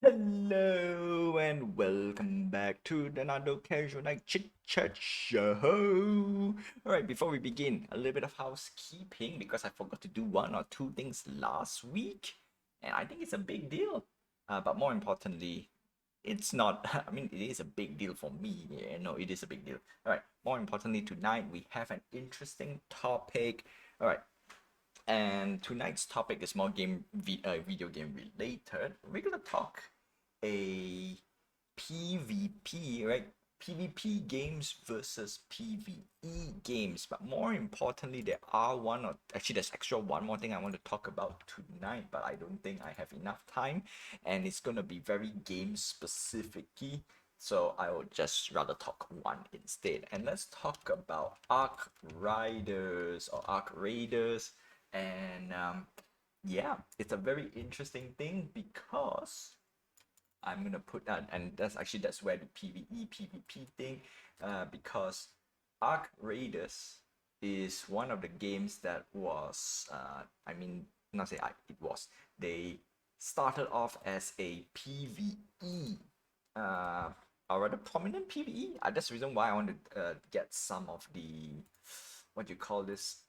Hello and welcome back to another casual night chit chat show. Alright, before we begin, a little bit of housekeeping because I forgot to do one or two things last week, and I think it's a big deal. But more importantly, it's not, I mean, it is a big deal for me. Yeah, no, it is a big deal. Alright, more importantly, tonight we have an interesting topic. Alright, and tonight's topic is more video game related. We're gonna talk a PvP, right? PvP games versus PvE games. But more importantly, there are there's extra one more thing I want to talk about tonight, but I don't think I have enough time, and it's gonna be very game specific. So I will just rather talk one instead. And let's talk about Arc Riders or Arc Raiders. And yeah, it's a very interesting thing because I'm gonna put that, and that's where the PVE PvP thing, because Arc Raiders is one of the games that was, I mean, not say I, it was, they started off as a PVE, a rather prominent PVE. That's the reason why I want to get some of the, what you call this,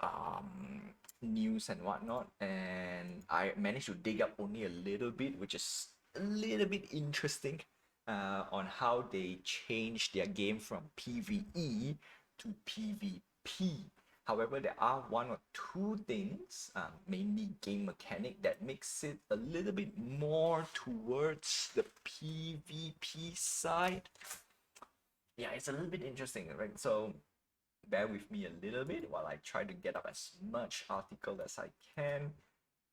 news and whatnot, and I managed to dig up only a little bit, which is a little bit interesting, on how they changed their game from PvE to PvP. However, there are one or two things, mainly game mechanic, that makes it a little bit more towards the PvP side. Yeah, it's a little bit interesting, right? So bear with me a little bit while I try to get up as much article as I can.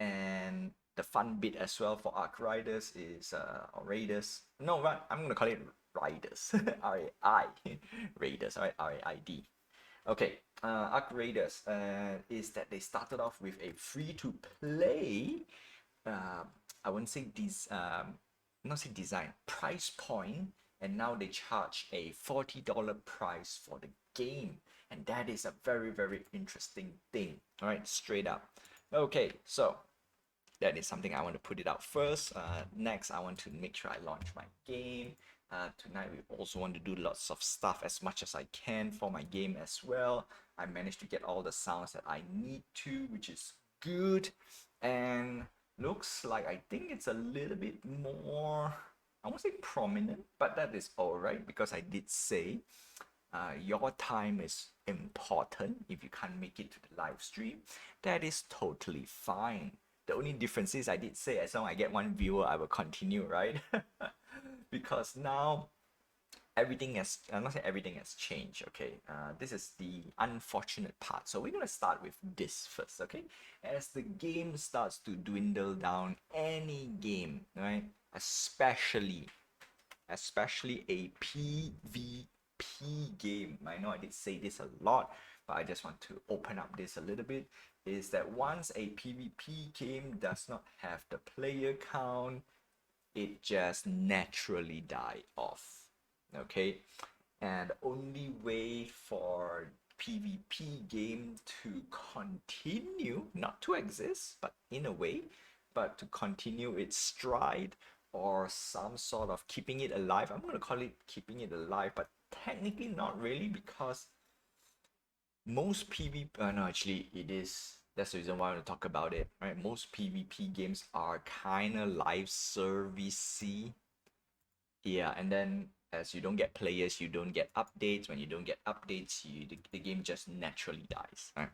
And the fun bit as well for Arc Riders is, or Raiders. No, right, I'm gonna call it Riders. R-A-I. Raiders, alright, R-A-I-D. Okay, Arc Raiders is that they started off with a free to play, uh, I wouldn't say not say design, price point, and now they charge a $40 price for the game, and that is a very very interesting thing. All right, straight up. Okay, so that is something I want to put it out first. Next, I want to make sure I launch my game. Tonight, we also want to do lots of stuff as much as I can for my game as well. I managed to get all the sounds that I need to, which is good. And looks like I think it's a little bit more, I won't say prominent, but that is alright because I did say your time is important. If you can't make it to the live stream, that is totally fine. The only difference is I did say as long as I get one viewer, I will continue, right? Because now everything has, I'm not saying everything has changed, okay? This is the unfortunate part. So we're gonna start with this first, okay? As the game starts to dwindle down, any game, right? Especially a PvP game. I know I did say this a lot, but I just want to open up this a little bit. Is that once a PvP game does not have the player count, it just naturally die off. Okay, and the only way for PvP game to continue, not to exist, but in a way, but to continue its stride or some sort of keeping it alive. I'm going to call it keeping it alive, but technically not really because most PvP, no, actually, it is. That's the reason why I want to talk about it, right? Most PvP games are kind of live servicey. Yeah, and then as you don't get players, you don't get updates. When you don't get updates, the game just naturally dies, right?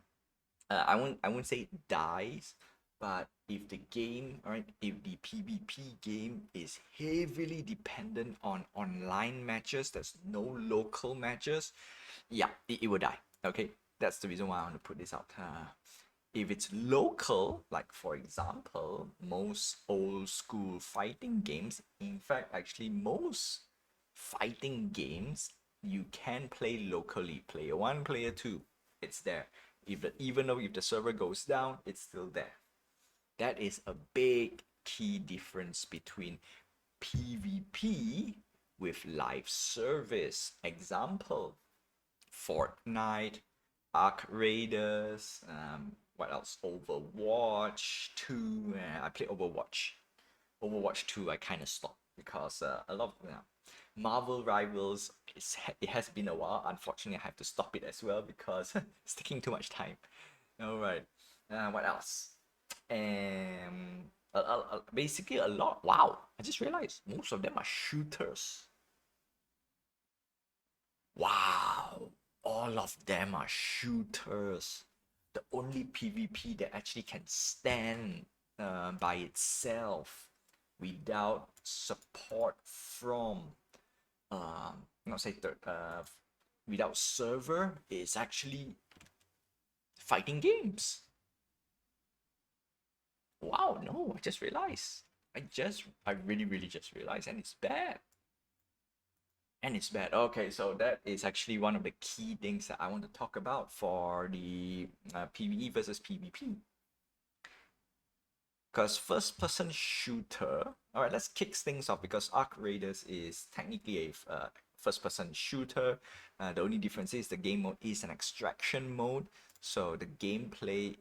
I won't say it dies, but if the game, right, if the PvP game is heavily dependent on online matches, there's no local matches, yeah, it will die. Okay, that's the reason why I want to put this out. If it's local, like for example, most old school fighting games, in fact, actually most fighting games you can play locally. Player one, player two, it's there. Even though if the server goes down, it's still there. That is a big key difference between PvP with live service. Example, Fortnite, Arc Raiders, what else? Overwatch 2. I play Overwatch. Overwatch 2, I kind of stopped because a lot of Marvel Rivals, it has been a while. Unfortunately, I have to stop it as well because it's taking too much time. All right. What else? Basically a lot. Wow, I just realized most of them are shooters. Wow, all of them are shooters. The only PvP that actually can stand by itself without support from not say third without server is actually fighting games. Wow, no, I just realized. I really just realized, and it's bad. And it's bad. Okay, so that is actually one of the key things that I want to talk about for the PvE versus PvP. Because first-person shooter. All right, let's kick things off because Arc Raiders is technically a first-person shooter. The only difference is the game mode is an extraction mode. So the gameplay,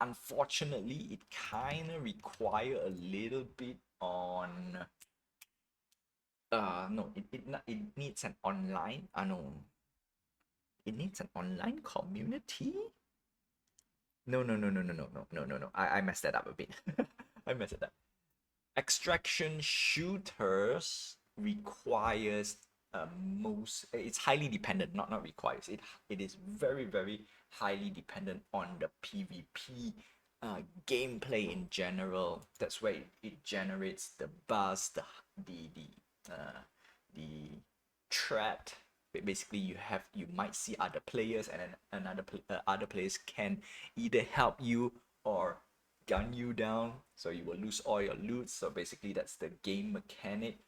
unfortunately, it kind of require a little bit on no, it needs an online no, it needs an online community. No. I messed that up a bit. I messed it up. Extraction shooters requires it's highly dependent, not requires. It is very highly dependent on the PvP gameplay in general. That's where it generates the buzz, the threat. Basically, you might see other players, and then other players can either help you or gun you down, so you will lose all your loot. So basically, that's the game mechanic.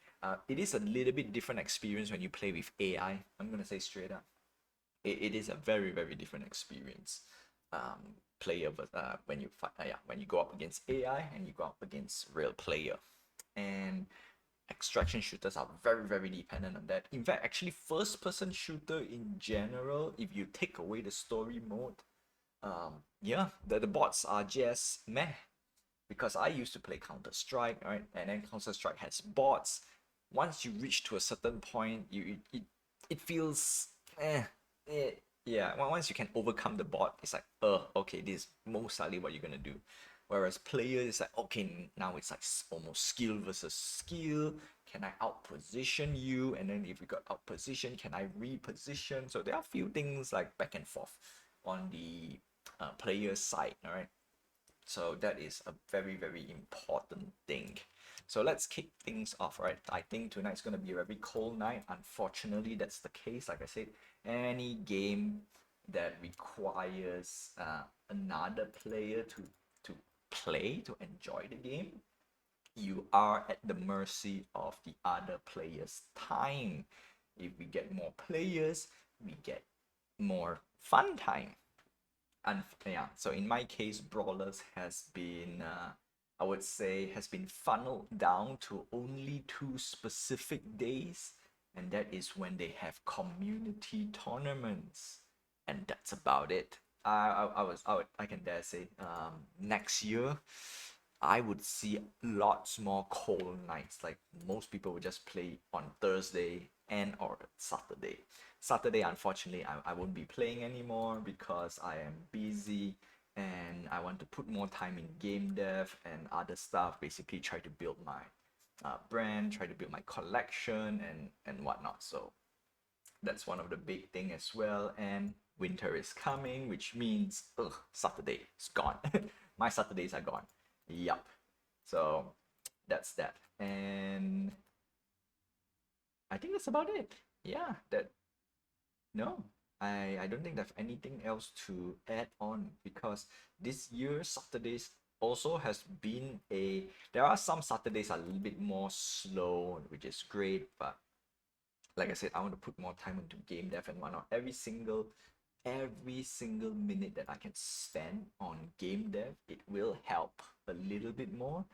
It is a little bit different experience when you play with AI. I'm gonna say straight up, it is a very different experience. Player, when you fight, when you go up against AI and you go up against real player, and extraction shooters are very dependent on that. In fact, actually, first person shooter in general, if you take away the story mode, yeah, the bots are just meh. Because I used to play Counter-Strike, right? And then Counter-Strike has bots. Once you reach to a certain point, it feels yeah. Once you can overcome the bot, it's like, okay, this is most likely what you're gonna do. Whereas player is like, okay, now it's like almost skill versus skill. Can I outposition you? And then if you got outposition, can I reposition? So there are a few things like back and forth on the player side, all right? So that is a very important thing. So let's kick things off, right? I think tonight's going to be a very cold night. Unfortunately, that's the case. Like I said, any game that requires another player to play, to enjoy the game, you are at the mercy of the other player's time. If we get more players, we get more fun time. And yeah, so in my case, Brawlers has been, I would say, has been funneled down to only 2 specific days, and that is when they have community tournaments, and that's about it. I can dare say, next year, I would see lots more cold nights. Like most people would just play on Thursday and or Saturday. Saturday, unfortunately, I won't be playing anymore because I am busy and I want to put more time in game dev and other stuff. Basically, try to build my brand, try to build my collection and whatnot. So that's one of the big thing as well. And winter is coming, which means Saturday is gone. My Saturdays are gone. Yup. So that's that. And I think that's about it. Yeah, that no. I don't think there's anything else to add on because this year Saturdays also has been there are some Saturdays are a little bit more slow, which is great, but like I said, I want to put more time into game dev and whatnot. Every single minute that I can spend on game dev, it will help a little bit more.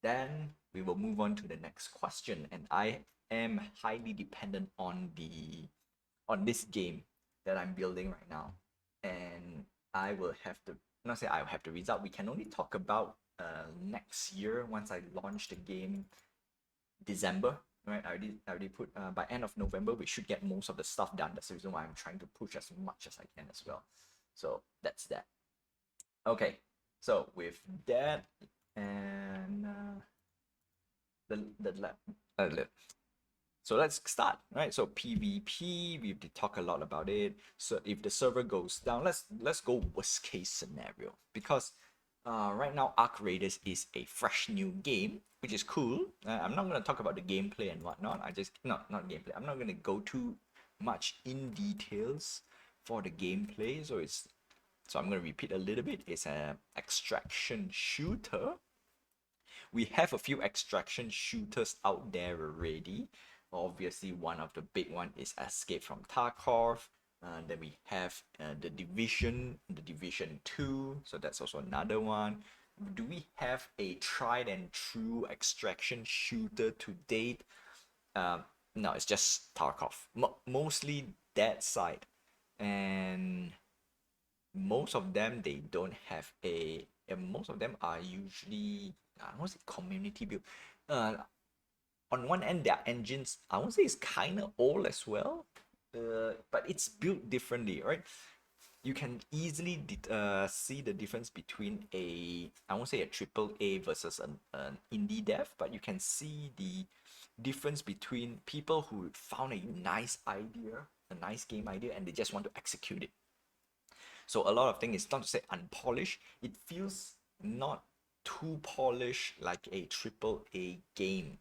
Then we will move on to the next question, and I am highly dependent on this game that I'm building right now, and I will have to not say I'll have the result. We can only talk about next year once I launch the game December, right? I already put by end of November we should get most of the stuff done. That's the reason why I'm trying to push as much as I can as well. So that's that. Okay, so with that and the lab. So let's start, right? So PvP, we've talked a lot about it. So if the server goes down, let's go worst case scenario, because right now Arc Raiders is a fresh new game, which is cool. I'm not gonna talk about the gameplay and whatnot. I just not gameplay. I'm not gonna go too much in details for the gameplay. So I'm gonna repeat a little bit. It's an extraction shooter. We have a few extraction shooters out there already. Obviously, one of the big one is Escape from Tarkov. Then we have the Division 2. So that's also another one. Do we have a tried and true extraction shooter to date? No, it's just Tarkov. Mostly that side. And most of them, they don't have and most of them are usually, I won't say community build. On one end, their engines, I won't say it's kind of old as well, but it's built differently, right? You can easily see the difference between I won't say a triple A versus an indie dev, but you can see the difference between people who found a nice idea, a nice game idea, and they just want to execute it. So a lot of things, it's not to say unpolished, it feels not too polished like a triple A game.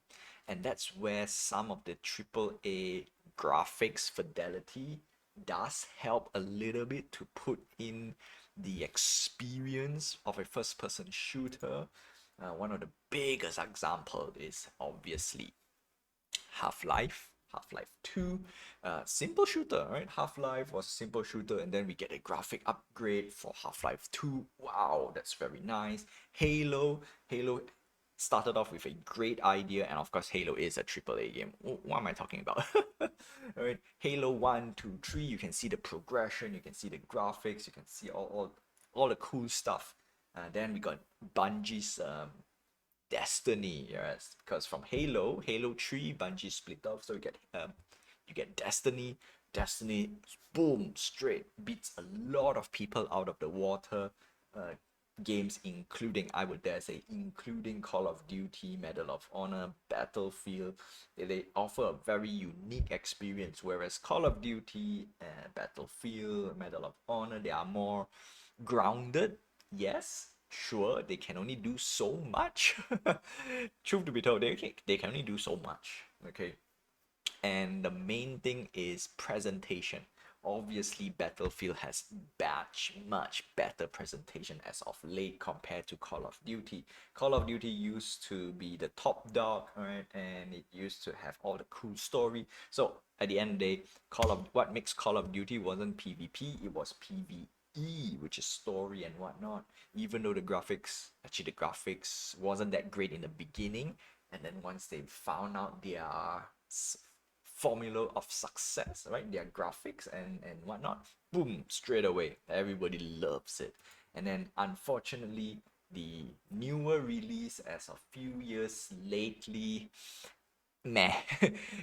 And that's where some of the triple A graphics fidelity does help a little bit to put in the experience of a first person shooter. One of the biggest example is obviously Half-Life 2, simple shooter, right? Half-Life was a simple shooter, and then we get a graphic upgrade for Half-Life 2. Wow, that's very nice. Halo started off with a great idea, and of course, Halo is a AAA game. What am I talking about? All right, Halo 1, 2, 3, you can see the progression, you can see the graphics, you can see all the cool stuff. Then we got Bungie's Destiny, yes, because from Halo 3, Bungie split off, so you get Destiny. Destiny, boom, straight beats a lot of people out of the water. Games including, I would dare say, including Call of Duty, Medal of Honor, Battlefield. They offer a very unique experience, whereas Call of Duty, Battlefield, Medal of Honor, they are more grounded. Yes, sure, they can only do so much. Truth to be told, they can only do so much. Okay, and the main thing is presentation. Obviously, Battlefield has much better presentation as of late compared to Call of Duty. Call of Duty used to be the top dog, right? And it used to have all the cool story. So at the end of the day, what makes Call of Duty wasn't PvP, it was PVE, which is story and whatnot. Even though the graphics wasn't that great in the beginning, and then once they found out their formula of success, right? Their graphics and whatnot, boom, straight away, everybody loves it. And then unfortunately, the newer release as a few years lately, meh,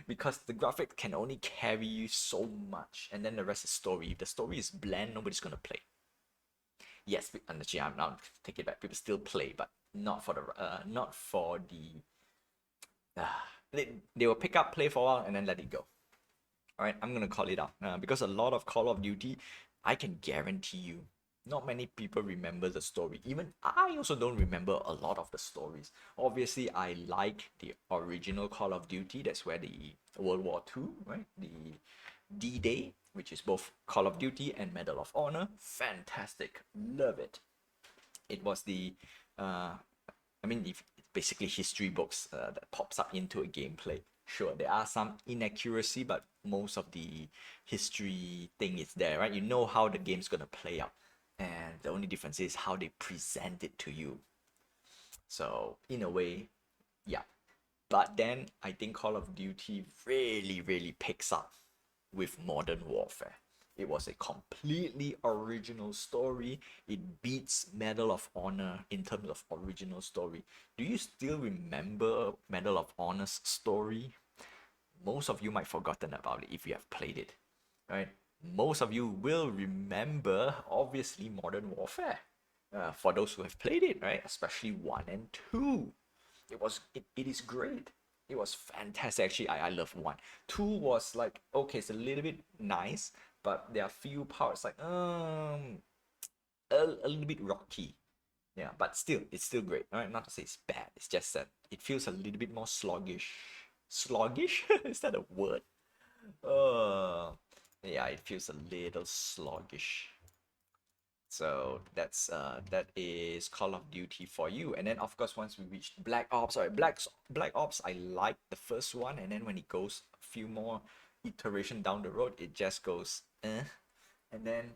because the graphic can only carry you so much, and then the rest is story. If the story is bland, nobody's gonna play. Yes, and actually, I'm now take it back. People still play, but not for the they will pick up, play for a while, and then let it go. All right, I'm gonna call it out because a lot of Call of Duty, I can guarantee you, not many people remember the story. Even I also don't remember a lot of the stories. Obviously, I like the original Call of Duty. That's where the World War II, right? The D-Day, which is both Call of Duty and Medal of Honor. Fantastic, love it. It was I mean, if it's basically history books that pops up into a gameplay. Sure, there are some inaccuracy, but most of the history thing is there, right? You know how the game's gonna play out, and the only difference is how they present it to you. So in a way, yeah. But then I think Call of Duty really, really picks up with Modern Warfare. It was a completely original story. It beats Medal of Honor in terms of original story. Do you still remember Medal of Honor's story? Most of you might have forgotten about it if you have played it, right? Most of you will remember, obviously, Modern Warfare. For those who have played it, right? Especially 1 and 2. It is great. It was fantastic. Actually, I love 1. 2 was like, okay, it's a little bit nice, but there are few parts like a little bit rocky. Yeah, but still, it's still great. Right? Not to say it's bad. It's just that it feels a little bit more sluggish. Sluggish? Is that a word? Uh, yeah, it feels a little sluggish. So that is Call of Duty for you. And then of course once we reached Black Ops, sorry, Black Ops, I like the first one, and then when it goes a few more iteration down the road, it just goes eh. And then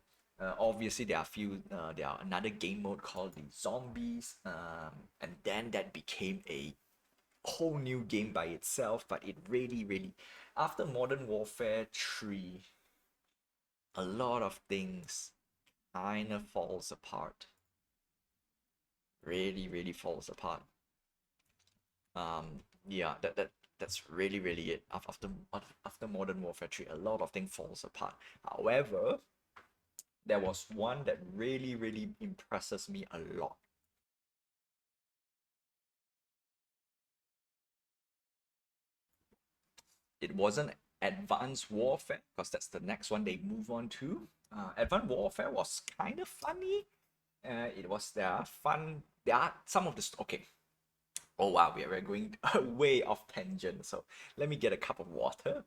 obviously there are another game mode called the Zombies, and then that became a whole new game by itself. But it really, after Modern Warfare 3, a lot of things kind of falls apart. Really falls apart. Yeah, that's really it. After Modern Warfare 3, a lot of things falls apart. However, there was one that really impresses me a lot. It wasn't Advanced Warfare, because that's the next one they move on to. Advanced Warfare was kind of funny. It was there fun. There are some of the okay. Oh wow, we are going way off tangent. So let me get a cup of water.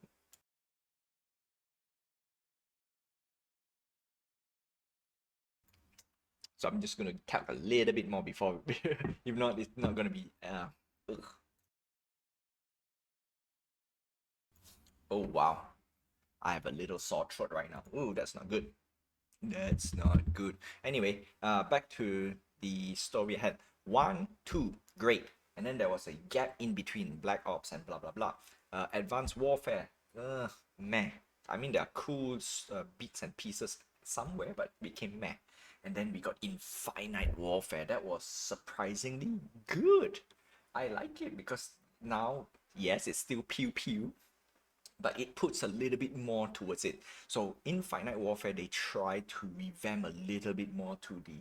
So I'm just gonna tap a little bit more before, if not, it's not gonna be. Ugh. Oh wow, I have a little sore throat right now. Ooh, that's not good. That's not good. Anyway, back to the story ahead. 1, 2, great. And then there was a gap in between Black Ops and blah blah blah. Advanced Warfare, meh. I mean, there are cool bits and pieces somewhere, but became meh. And then we got Infinite Warfare. That was surprisingly good. I like it because now, yes, it's still pew pew, but it puts a little bit more towards it. So Infinite Warfare, they try to revamp a little bit more to the,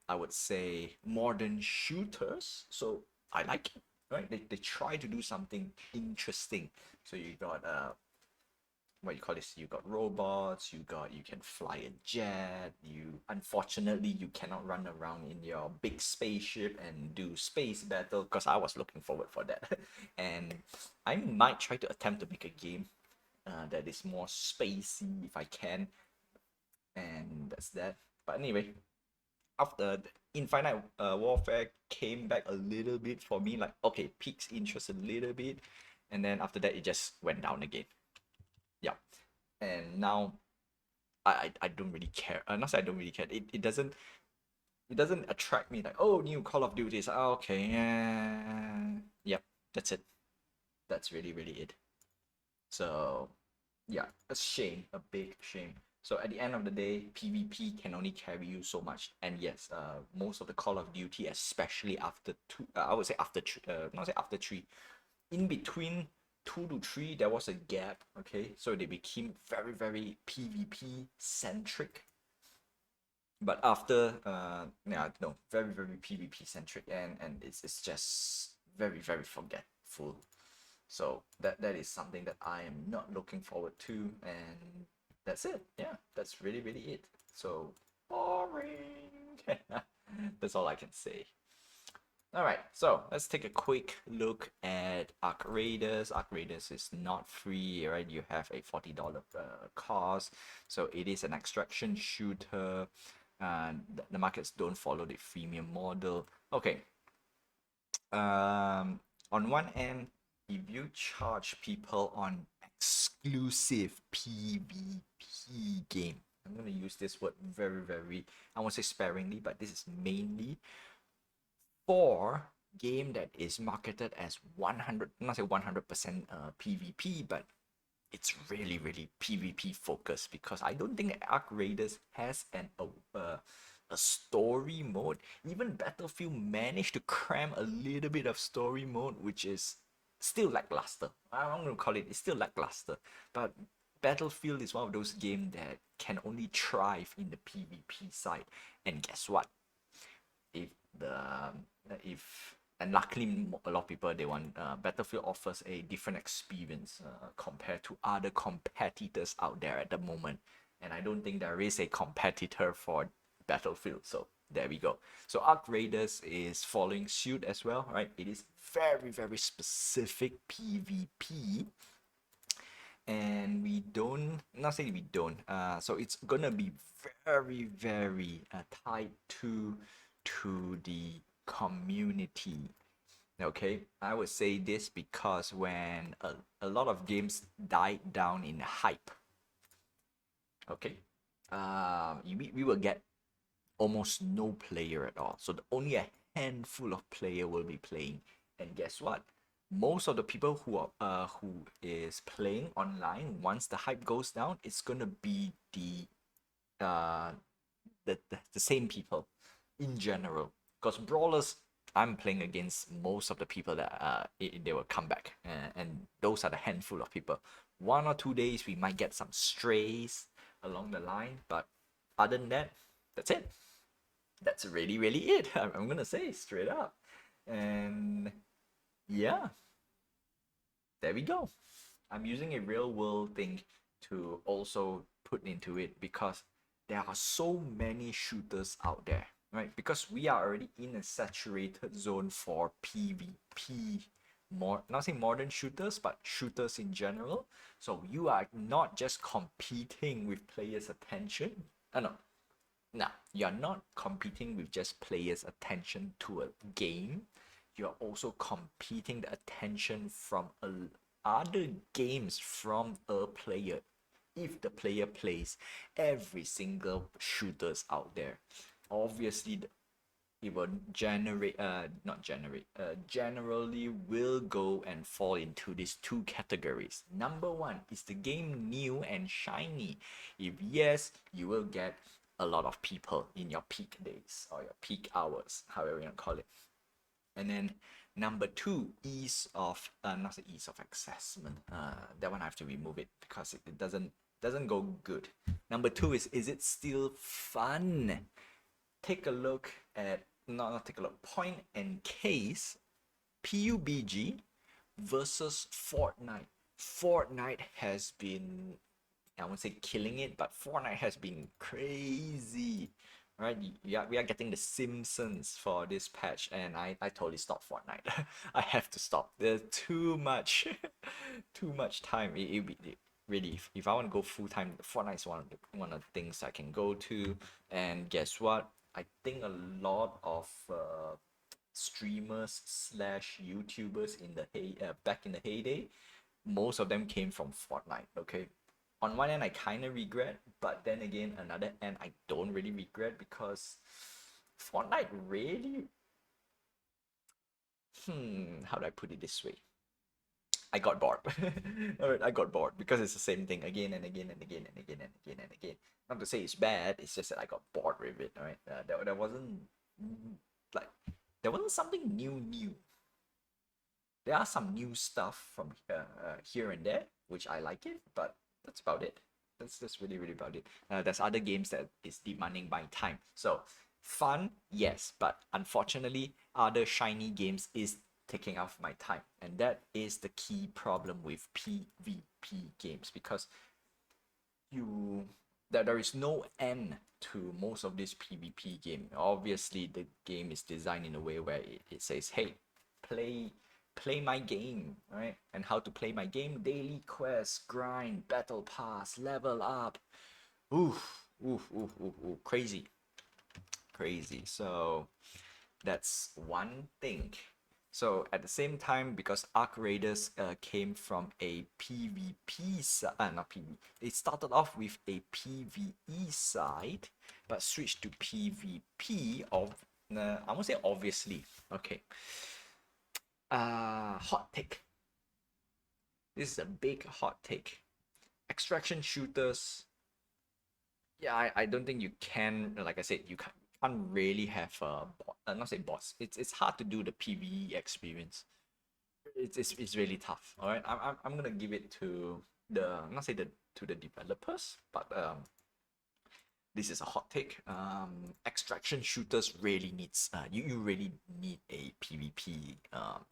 I would say, modern shooters. So I like it, right? They try to do something interesting. So you got what you call this? You got robots. You can fly a jet. You unfortunately you cannot run around in your big spaceship and do space battle. Because I was looking forward for that, and I might try to attempt to make a game that is more spacey if I can, and that's that. But anyway, after Infinite Warfare came back a little bit for me, like okay, piques interest a little bit, and then after that it just went down again. Yeah, and now I don't really care. Not say I don't really care. It doesn't attract me like, oh, new Call of Duty. Oh, okay, yeah, yep, that's it. That's really it. So yeah, a shame, a big shame. So at the end of the day, PvP can only carry you so much. And yes, most of the Call of Duty, especially after two, I would say after not say after three, in between 2 to 3, there was a gap. Okay, so they became very PvP centric. But after yeah, no, very PvP centric, and it's just very forgetful. So that is something that I am not looking forward to, and that's it. Yeah, that's really it. So boring. That's all I can say. All right, so let's take a quick look at Arc Raiders. Arc Raiders is not free, right? You have a $40 cost, so it is an extraction shooter. And the markets don't follow the freemium model. Okay. On one end, if you charge people on exclusive PvP game, I'm gonna use this word very, I won't say sparingly, but this is mainly for game that is marketed as 100, not say 100% PvP, but it's really really PvP focused, because I don't think Arc Raiders has a story mode. Even Battlefield managed to cram a little bit of story mode, which is still lackluster. I'm gonna call it, it's still lackluster. But Battlefield is one of those games that can only thrive in the PvP side. And guess what? If the if and luckily a lot of people, they want Battlefield offers a different experience compared to other competitors out there at the moment, and I don't think there is a competitor for Battlefield. So there we go. So Arc Raiders is following suit as well, right? It is very very specific PvP, and we don't, not saying we don't, so it's gonna be very very tied to the community. Okay, I would say this because when a lot of games died down in hype, okay, we will get almost no player at all. So only a handful of player will be playing. And guess what? Most of the people who is playing online, once the hype goes down, it's gonna be uh the same people in general. Because brawlers, I'm playing against most of the people that they will come back, and those are the handful of people. 1 or 2 days we might get some strays along the line, but other than that, that's it. That's really really it. I'm gonna say straight up. And yeah, there we go. I'm using a real world thing to also put into it, because there are so many shooters out there, right? Because we are already in a saturated zone for PvP, more, not saying modern shooters, but shooters in general. So you are not just competing with players' attention. No, now, you're not competing with just players' attention to a game. You're also competing the attention from other games from a player. If the player plays every single shooters out there, obviously it will not generate, generally will go and fall into these two categories. Number one, is the game new and shiny? If yes, you will get a lot of people in your peak days or your peak hours, however you want to call it. And then number two, ease of not the ease of accessment. That one I have to remove it because it doesn't go good. Number two is it still fun? Take a look at, not take a look, point and case PUBG versus Fortnite. Fortnite has been, I won't say killing it, but Fortnite has been crazy, right? We are getting the Simpsons for this patch, and I totally stopped Fortnite. I have to stop. There's too much, too much time. It really, if I want to go full time, Fortnite is one of the things I can go to. And guess what? I think a lot of streamers slash YouTubers in the back in the heyday, most of them came from Fortnite. Okay, on one end I kind of regret, but then again another end I don't really regret, because Fortnite really, how do I put it this way? I got bored. All right, I got bored because it's the same thing again and again and again and again and again and again. Not to say it's bad, it's just that I got bored with it. All right, there wasn't like there wasn't something new. There are some new stuff from here and there, which I like it, but that's about it. That's really really about it. There's other games that is demanding my time. So fun, yes, but unfortunately, other shiny games is taking off my time, and that is the key problem with PvP games, because there is no end to most of this PvP game. Obviously, the game is designed in a way where it says, hey, play my game, right? And how to play my game: daily quests, grind, battle pass, level up. Oof, oof, oof, oof, oof. Crazy. So that's one thing. So at the same time, because Arc Raiders came from a PvP side, not PvP, it started off with a PvE side, but switched to PvP of, I won't say obviously, okay. Hot take. This is a big hot take. extraction shooters, yeah, I don't think you can, like I said, you can't really have not say bots. It's hard to do the PVE experience. It's really tough. All right, I'm gonna give it to the not say the to the developers, but this is a hot take. Extraction shooters really needs you really need a PvP.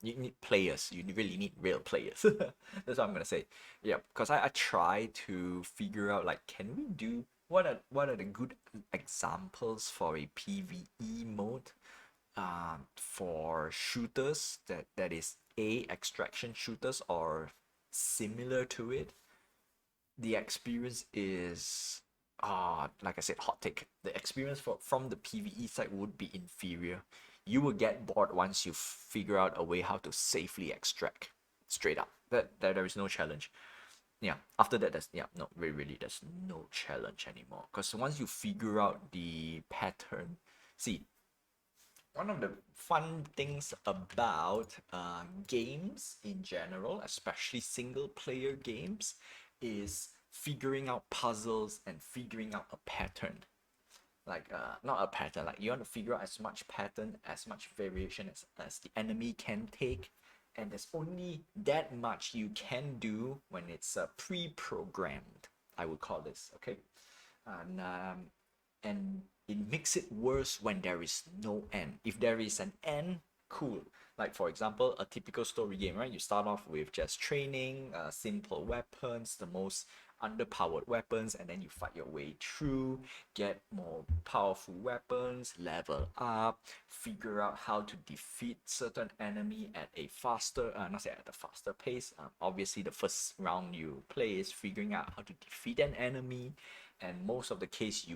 You need players. You really need real players. That's what I'm gonna say. Yeah, because I try to figure out like, can we do what are the good examples for a PvE mode for shooters that is a extraction shooters or similar to it. The experience is like I said, hot take. The experience from the PvE side would be inferior. You will get bored once you figure out a way how to safely extract. Straight up. That there is no challenge. Yeah. After that, there's no really there's no challenge anymore. Because once you figure out the pattern, see, one of the fun things about games in general, especially single player games, is figuring out puzzles and figuring out a pattern. Like not a pattern, like you want to figure out as much pattern, as much variation as the enemy can take, and there's only that much you can do when it's pre-programmed, I would call this, okay? And it makes it worse when there is no end. If there is an end, cool. Like for example, a typical story game, right? You start off with just training, simple weapons, the most underpowered weapons, and then you fight your way through, get more powerful weapons, level up, figure out how to defeat certain enemy at a faster, not say at a faster pace. Obviously, the first round you play is figuring out how to defeat an enemy, and most of the case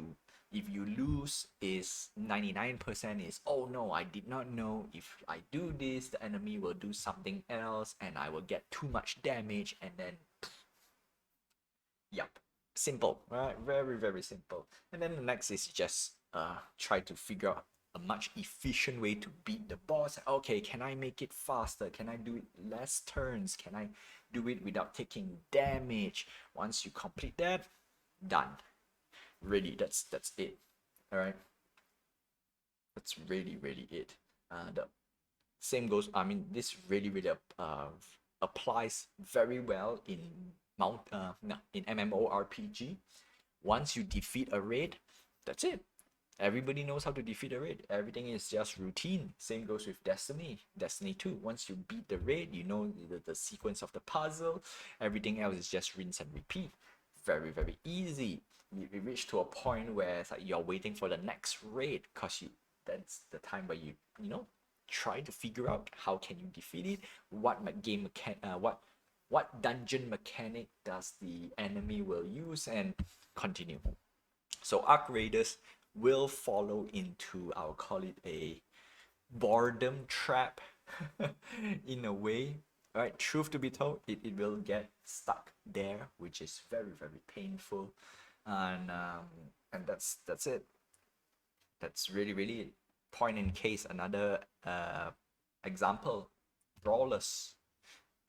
if you lose is 99% is, oh no, I did not know if I do this the enemy will do something else and I will get too much damage, and then yep, simple, right? Very very simple. And then the next is just try to figure out a much efficient way to beat the boss. Okay, can I make it faster? Can I do it less turns? Can I do it without taking damage? Once you complete that, done. Really, that's it. All right, that's really it. The same goes, I mean, this really applies very well in no, in MMORPG. Once you defeat a raid, that's it. Everybody knows how to defeat a raid. Everything is just routine. Same goes with Destiny 2. Once you beat the raid, you know the sequence of the puzzle. Everything else is just rinse and repeat. Very easy. You reach to a point where it's like you're waiting for the next raid, because that's the time where you know, try to figure out how can you defeat it, what what dungeon mechanic does the enemy will use, and continue. So arc raiders will follow into, I'll call it a boredom trap in a way. Right, truth to be told, it will get stuck there, which is very painful. And that's it. That's really it. Point in case, another example, brawlers.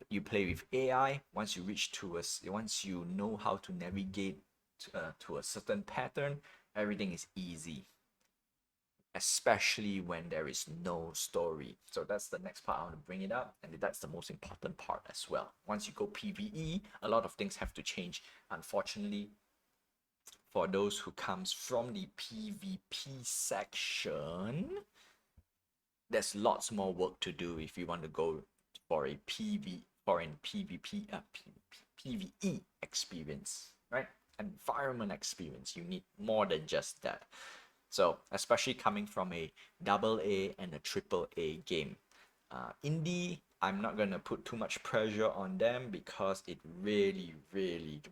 You play with AI. Once you reach to once you know how to navigate to a certain pattern, everything is easy, especially when there is no story. So that's the next part I want to bring it up, and that's the most important part as well. Once you go PvE, a lot of things have to change. Unfortunately, for those who comes from the PvP section, there's lots more work to do if you want to go for a PvE experience, right? Environment experience. You need more than just that. So especially coming from a AA and a AAA game, indie, I'm not gonna put too much pressure on them because it really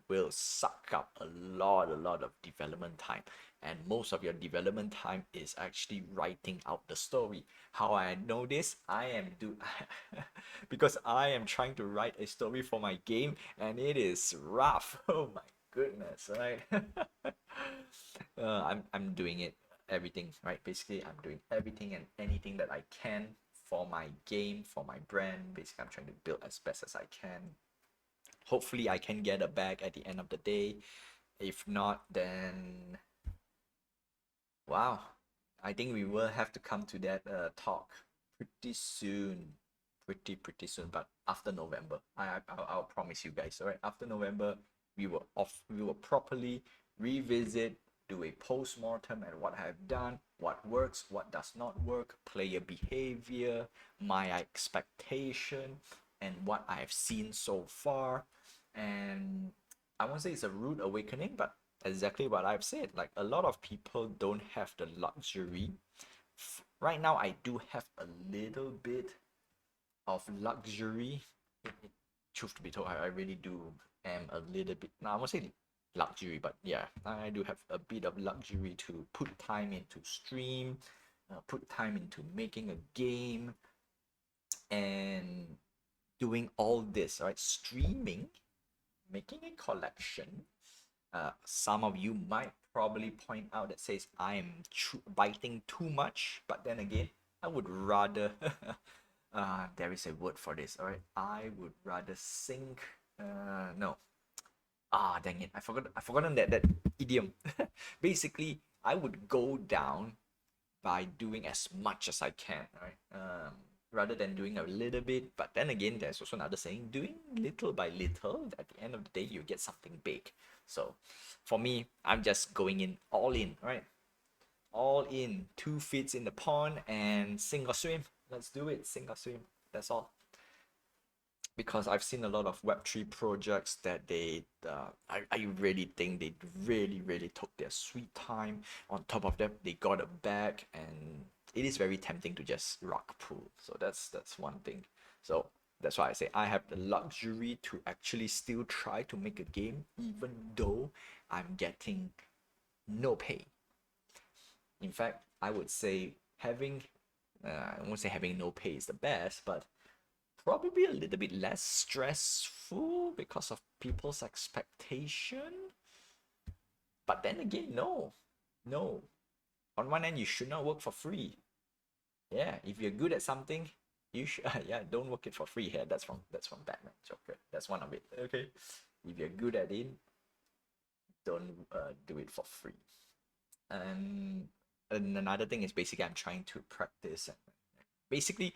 will suck up a lot of development time, and most of your development time is actually writing out the story. How I know this? I am because I am trying to write a story for my game, and it is rough. Oh my goodness, right? I'm doing it everything, right? Basically, I'm doing everything and anything that I can for my game, for my brand. Basically, I'm trying to build as best as I can. Hopefully I can get a bag at the end of the day. If not, then wow, I think we will have to come to that talk pretty soon, pretty soon. But after November, I'll promise you guys. All right, after November, we will properly revisit, do a post-mortem at what I've done, what works, what does not work, player behavior, my expectation, and what I've seen so far. And I won't say it's a rude awakening, but exactly what I've said. Like a lot of people don't have the luxury. Right now, I do have a little bit of luxury. Truth to be told, I really do am a little bit. Now I won't say luxury, but yeah, I do have a bit of luxury to put time into stream, put time into making a game, and doing all this. Right, streaming, making a collection. Some of you might probably point out that says I'm biting too much, but then again, I would rather there is a word for this. All right, I would rather sink. No. Ah, dang it! I forgotten that idiom. Basically, I would go down by doing as much as I can. Right. Rather than doing a little bit. But then again, there's also another saying, doing little by little, at the end of the day, you get something big. So for me, I'm just going in, right? All in, 2 feet in the pond and sink or swim. Let's do it, sink or swim. That's all. Because I've seen a lot of Web3 projects that I really think they really took their sweet time. On top of that, they got a bag, and it is very tempting to just rock pool. So that's one thing. So that's why I say I have the luxury to actually still try to make a game, even though I'm getting no pay. In fact, I would say having, I won't say having no pay is the best, but probably a little bit less stressful because of people's expectation. But then again, no. On one end, you should not work for free. Yeah, if you're good at something, you should. Yeah, don't work it for free. Yeah, that's from Batman Joker. That's one of it. Okay, if you're good at it, don't do it for free. And another thing is basically I'm trying to practice. Basically,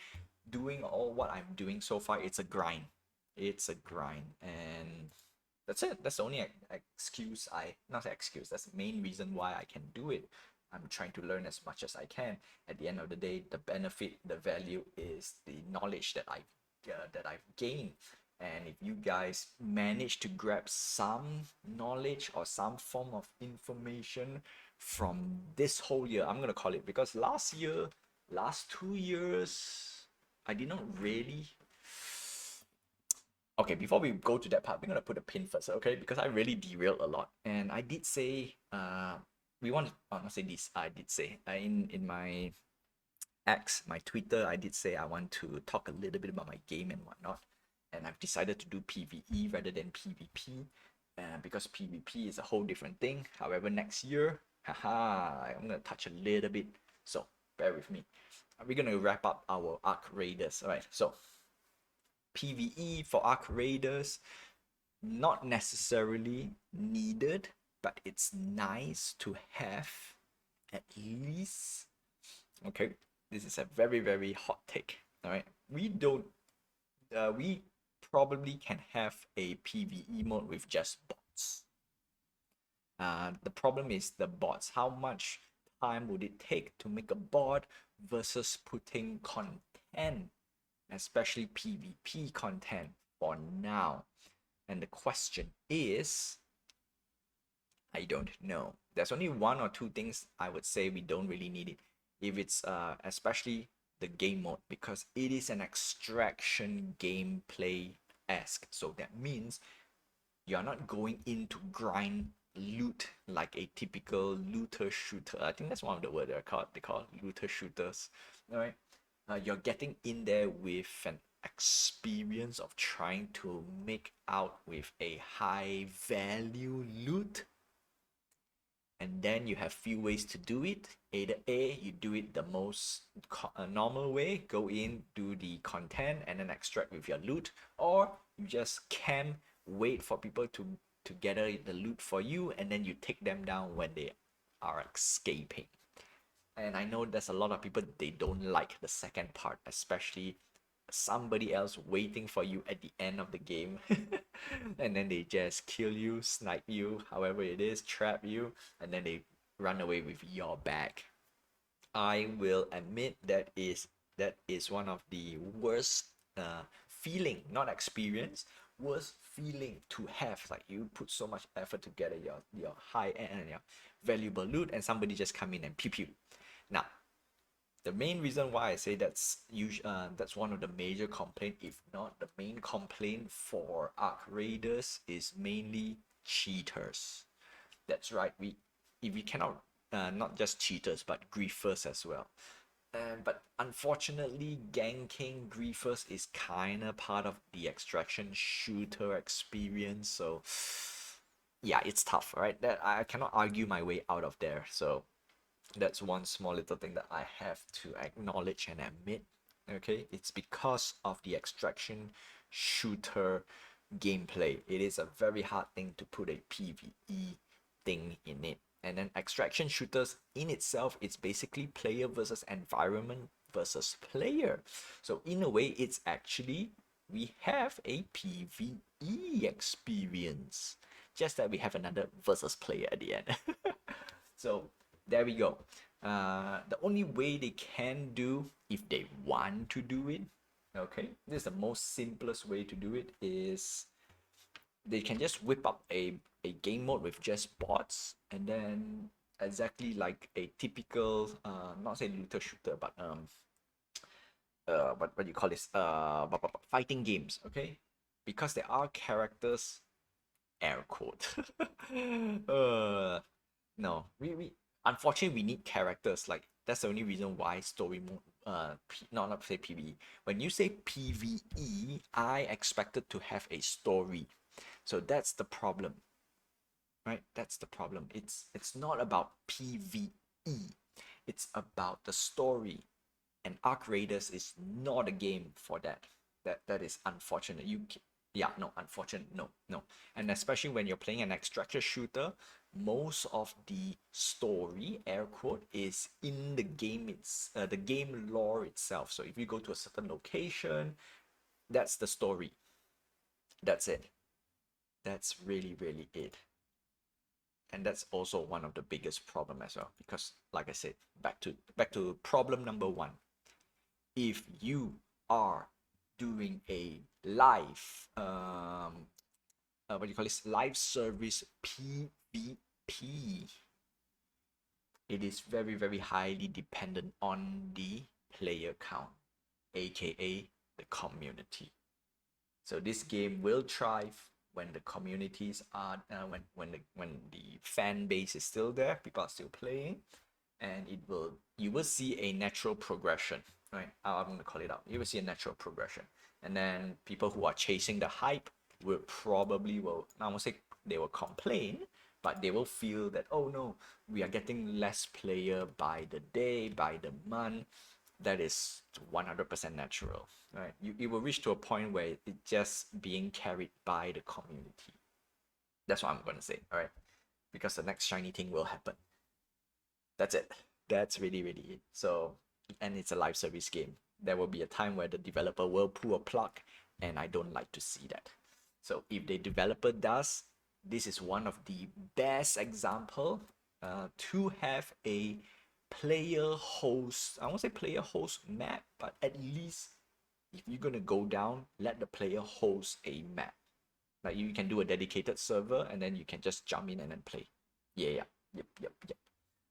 doing all what I'm doing so far, it's a grind. It's a grind, and that's it. That's the only excuse not an excuse. That's the main reason why I can do it. I'm trying to learn as much as I can. At the end of the day, the benefit, the value is the knowledge that I've gained. And if you guys manage to grab some knowledge or some form of information from this whole year, I'm gonna call it, because last 2 years, I did not really. Okay, before we go to that part, we're gonna put a pin first, okay? Because I really derailed a lot, and I did say, we want to. Not say this. I did say in my my Twitter, I did say I want to talk a little bit about my game and whatnot, and I've decided to do PVE rather than PvP, because PvP is a whole different thing. However, next year, I'm gonna touch a little bit, so bear with me. We're gonna wrap up our Arc Raiders, alright? So PVE for Arc Raiders, not necessarily needed, but it's nice to have at least. Okay, this is a very hot take. All right, we probably can have a PVE mode with just bots. The problem is the bots. How much time would it take to make a bot versus putting content, especially PvP content for now? And the question is, I don't know. There's only 1 or 2 things I would say we don't really need it. If it's especially the game mode, because it is an extraction gameplay-esque. So that means you're not going in to grind loot like a typical looter shooter. I think that's one of the words they're called. They call looter shooters. Alright. You're getting in there with an experience of trying to make out with a high value loot, and then you have few ways to do it. Either A, you do it the most normal way, go in, do the content, and then extract with your loot, or you just camp wait for people to gather the loot for you, and then you take them down when they are escaping. And I know there's a lot of people, they don't like the second part, especially somebody else waiting for you at the end of the game. And then they just kill you, snipe you, however it is, trap you, and then they run away with your bag. I will admit that is one of the worst feeling, not experience, worst feeling to have. Like, you put so much effort to get your high end and your valuable loot, and somebody just come in and pew pew. Now, the main reason why I say that's one of the major complaint, if not the main complaint for Arc Raiders, is mainly cheaters. That's right. If we cannot, not just cheaters but griefers as well. But unfortunately, ganking griefers is kind of part of the extraction shooter experience. So yeah, it's tough, right? That I cannot argue my way out of there. So that's one small little thing that I have to acknowledge and admit. Okay, it's because of the extraction shooter gameplay. It is a very hard thing to put a PVE thing in it. And then extraction shooters in itself, it's basically player versus environment versus player. So in a way, it's actually, we have a PVE experience, just that we have another versus player at the end. So there we go. The only way they can do, if they want to do it, okay, this is the most simplest way to do it, is they can just whip up a game mode with just bots, and then exactly like a typical not say looter shooter, but what you call this, fighting games, okay, because there are characters, air quote. No, we unfortunately we need characters. Like, that's the only reason why story mode, not say PvE. When you say PvE, I expected to have a story. So that's the problem, right? That's the problem. It's not about PvE. It's about the story. And Arc Raiders is not a game for that. That is unfortunate. Yeah, no, unfortunate, no. And especially when you're playing an extraction shooter, most of the story, air quote, is in the game. It's the game lore itself. So if you go to a certain location, that's the story. That's it. That's really, really it. And that's also one of the biggest problem as well, because like I said, back to problem number one. If you are doing a live what do you call this, live service PvP, it is very, very highly dependent on the player count, aka the community. So this game will thrive when the communities are when the fan base is still there, people are still playing, and you will see a natural progression, right? I'm gonna call it out. You will see a natural progression, and then people who are chasing the hype will probably, will, I won't say they will complain, but they will feel that, oh no, we are getting less player by the day, by the month. That is 100% natural, right? It will reach to a point where it's just being carried by the community. That's what I'm gonna say, all right? Because the next shiny thing will happen. That's it. That's really, really it. So, and it's a live service game. There will be a time where the developer will pull a plug, and I don't like to see that. So if the developer does, this is one of the best example to have a player host. I won't say player host map, but at least if you're gonna go down, let the player host a map. Like, you can do a dedicated server, and then you can just jump in and then play. Yeah, yep.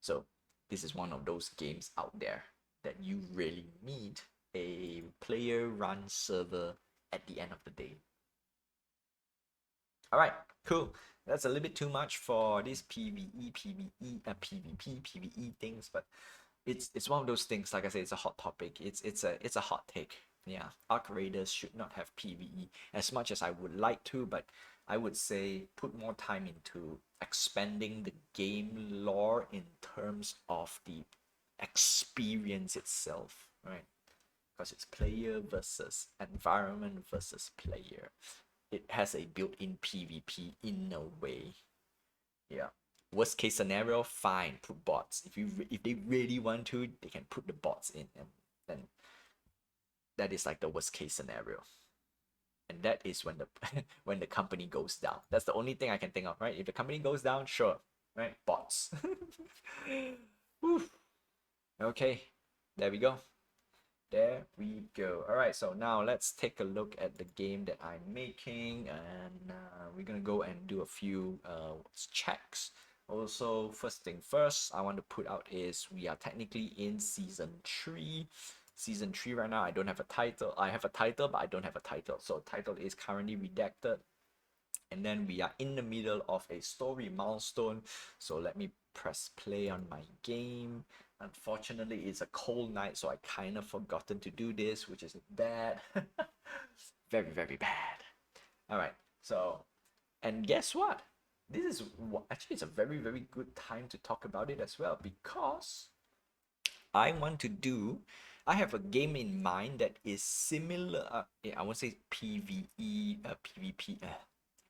So this is one of those games out there that you really need a player run server at the end of the day. All right, cool. That's a little bit too much for this PVE, PvP, PVE things, but it's one of those things. Like I said, it's a hot topic. It's a hot take. Yeah, Arc Raiders should not have PVE as much as I would like to, but I would say put more time into expanding the game lore in terms of the experience itself, right? Because it's player versus environment versus player. it has a built-in PvP in a way. Yeah. Worst case scenario, fine, put bots. If they really want to, they can put the bots in, and then that is like the worst case scenario. And that is when the when the company goes down. That's the only thing I can think of, right? If the company goes down, sure, right? Bots. Okay, there we go. There we go. All right, so now let's take a look at the game that I'm making, and we're gonna go and do a few checks. Also, first thing first, I want to put out is we are technically in season 3. Season 3 right now, I don't have a title. I have a title, but I don't have a title. So title is currently redacted. And then we are in the middle of a story milestone. So let me press play on my game. Unfortunately, it's a cold night, so I kind of forgotten to do this, which is bad. Very, very bad. All right, so, and guess what? This is actually, it's a very, very good time to talk about it as well, because I want to do, I have a game in mind that is similar, I won't say PVE, PvP,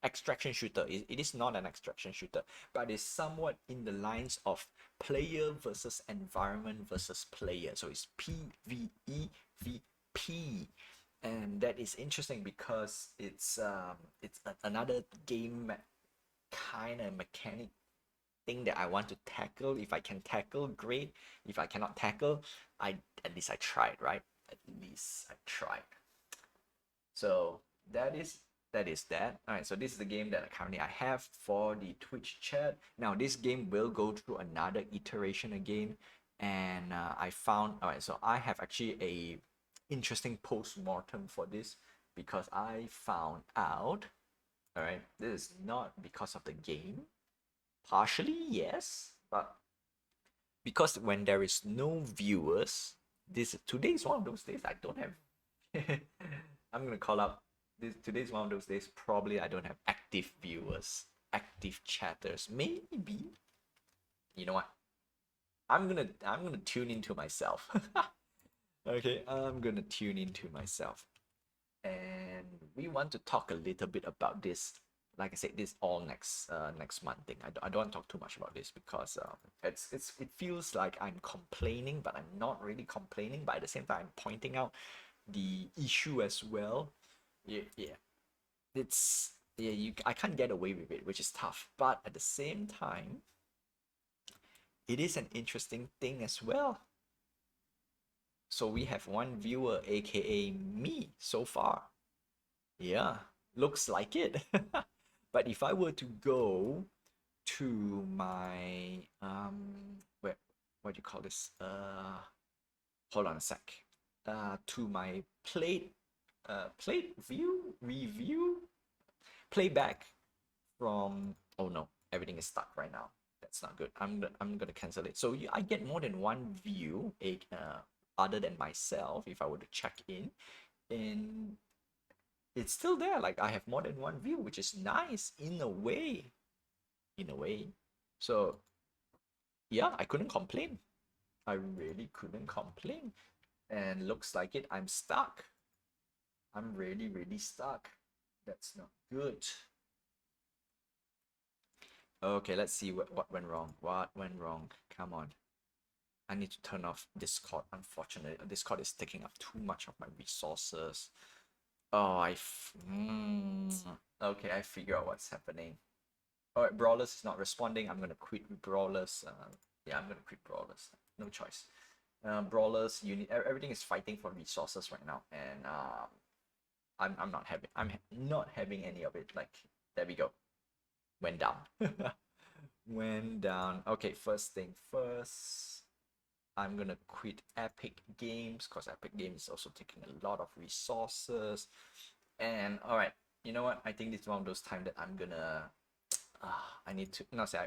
extraction shooter. It is not an extraction shooter, but it's somewhat in the lines of player versus environment versus player. So it's PVE VP, and that is interesting because it's another game kind of mechanic thing that I want to tackle. If I can tackle, great. If I cannot tackle, at least I tried, right? At least I tried. So that is that. All right, so this is the game that currently I have for the Twitch chat. Now this game will go through another iteration again, and I found, all right, so I have actually a interesting post-mortem for this, because I found out, all right, this is not because of the game. Partially yes, but because when there is no viewers, today is one of those days I don't have. I'm gonna call up this. Today's one of those days. Probably I don't have active viewers, active chatters. Maybe, you know what? I'm gonna tune into myself. Okay, I'm gonna tune into myself, and we want to talk a little bit about this. Like I said, this all next month thing. I don't want to talk too much about this, because it feels like I'm complaining, but I'm not really complaining. But at the same time, I'm pointing out the issue as well. Yeah. It's, yeah, I can't get away with it, which is tough. But at the same time, it is an interesting thing as well. So we have one viewer, aka me, so far. Yeah, looks like it. But if I were to go to my what do you call this? Hold on a sec. To my plate view review playback from, oh no, everything is stuck right now. That's not good. I'm gonna cancel it. So I get more than one view, other than myself, if I were to check in, and it's still there. Like, I have more than one view, which is nice in a way. In a way. So yeah, I couldn't complain. I really couldn't complain. And looks like it, I'm stuck. I'm really, really stuck. That's not good. Okay, let's see what went wrong. What went wrong? Come on. I need to turn off Discord. Unfortunately, Discord is taking up too much of my resources. Oh, okay, I figure out what's happening. Alright, Brawlers is not responding. I'm gonna quit Brawlers. Yeah, I'm gonna quit Brawlers. No choice. Brawlers, everything is fighting for resources right now, and I'm not having any of it. Like, there we go. Went down. Went down. Okay, first thing first, I'm gonna quit Epic Games, because Epic Games is also taking a lot of resources. And all right, you know what? I think this is one of those times that I'm gonna. I need to not say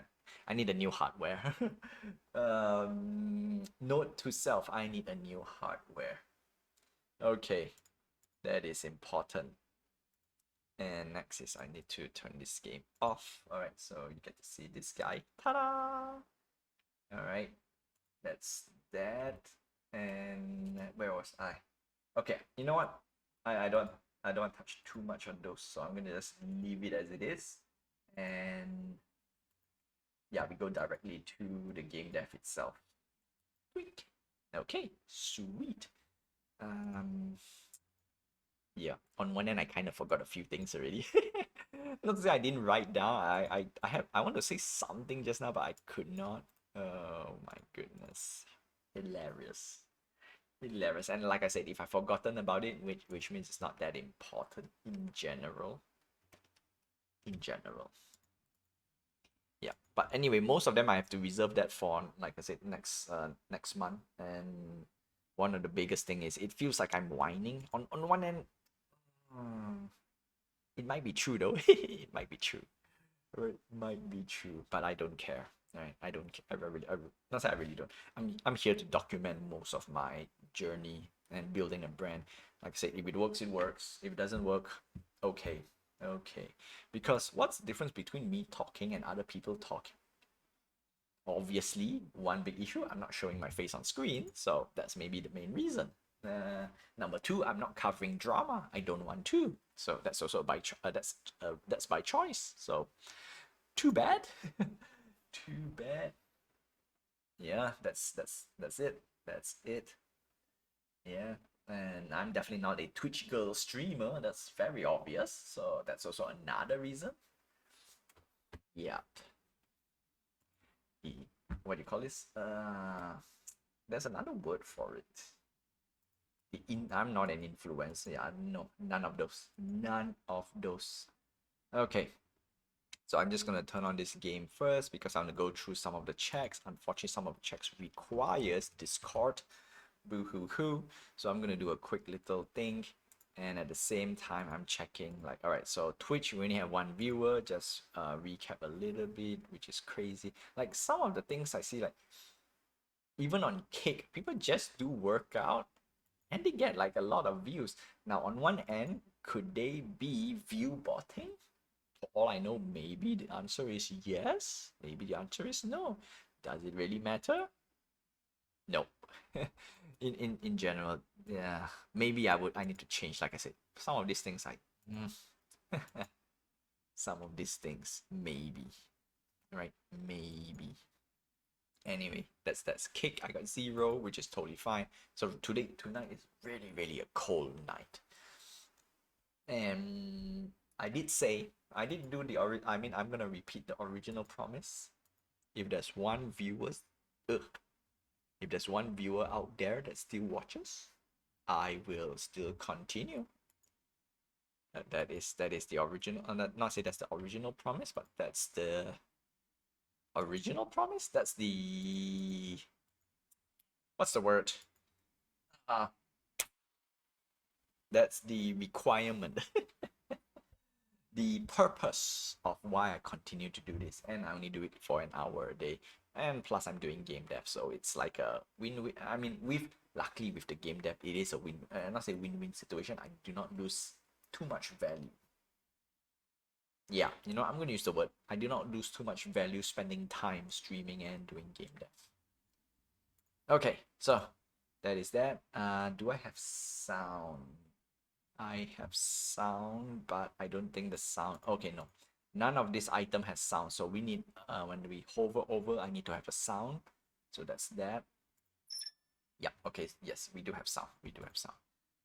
I need a new hardware. Note to self: I need a new hardware. Okay, that is important. And next is I need to turn this game off. All right, so you get to see this guy. Ta-da! All right, that's that. And where was I? Okay, you know what? I don't. I don't want to touch too much on those, so I'm gonna just leave it as it is. And yeah, we go directly to the game dev itself. Sweet. Okay, sweet. Yeah, on one end I kind of forgot a few things already. Not to say I didn't write down. I want to say something just now, but I could not. Oh my goodness. Hilarious. Hilarious. And like I said, if I've forgotten about it, which means it's not that important in general. In general. Yeah. But anyway, most of them I have to reserve that for, like I said, next month. And one of the biggest thing is it feels like I'm whining. On one end, it might be true though. It might be true. Or it might be true, but I don't care. Right? I don't care. Not that I really don't. I'm here to document most of my journey and building a brand. Like I said, if it works, it works. If it doesn't work, okay. Okay. Because what's the difference between me talking and other people talking? Obviously, one big issue, I'm not showing my face on screen, so that's maybe the main reason. Number two, I'm not covering drama. I don't want to, so that's also that's by choice. So, too bad, too bad. Yeah, that's it. That's it. Yeah, and I'm definitely not a Twitch girl streamer. That's very obvious. So that's also another reason. Yeah. What do you call this? There's another word for it. I'm not an influencer. Yeah, no, none of those. None of those. Okay. So I'm just gonna turn on this game first because I'm gonna go through some of the checks. Unfortunately, some of the checks requires Discord. Boo hoo hoo. So I'm gonna do a quick little thing. And at the same time, I'm checking like, all right, so Twitch, we only have one viewer. Just recap a little bit, which is crazy. Like some of the things I see, like even on Kick, people just do workout and they get like a lot of views. Now, on one end, could they be view botting? For all I know, maybe the answer is yes. Maybe the answer is no. Does it really matter? No. In general, yeah. Maybe I need to change. Like I said, some of these things some of these things maybe. Right? Maybe. Anyway, that's Kick. I got 0, which is totally fine. So tonight is really a cold night. And I did do I'm gonna repeat the original promise. If there's one if there's one viewer out there that still watches, I will still continue. That is the original. Not say that's the original promise, but that's the original promise. That's the what's the word? That's the requirement. The purpose of why I continue to do this, and I only do it for an hour a day, and plus I'm doing game dev, so it's like a win-win. I mean, luckily with the game dev, it is a not say win-win situation. I do not lose too much value. Yeah, I'm gonna use the word. I do not lose too much value spending time streaming and doing game dev. Okay, so that is that. Do I have sound? I have sound, but I don't think the sound. Okay, no, none of this item has sound. So we need when we hover over, I need to have a sound. So that's that. Yeah. Okay. Yes, we do have sound. We do have sound.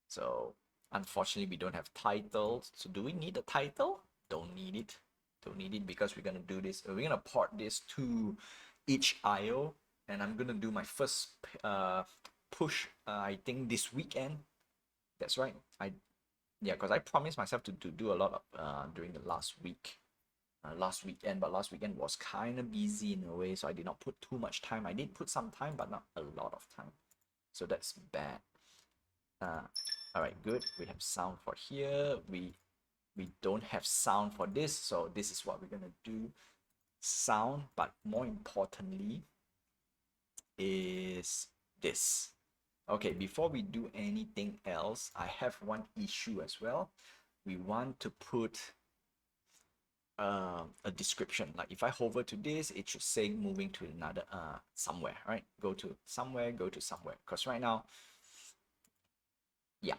So unfortunately, we don't have titles. So do we need a title? Don't need it. Don't need it because we're gonna do this. We're gonna port this to each IO, and I'm gonna do my first push. I think this weekend. That's right. Yeah, because I promised myself to do a lot of during the last weekend, but last weekend was kind of busy in a way, so I did not put too much time. I did put some time, but not a lot of time, so that's bad. All right, good. We have sound for here. We don't have sound for this, so this is what we're gonna do. Sound, but more importantly is this. Okay, before we do anything else, I have one issue as well. We want to put a description. Like if I hover to this, it should say moving to another somewhere, right? Go to somewhere, because right now, yeah.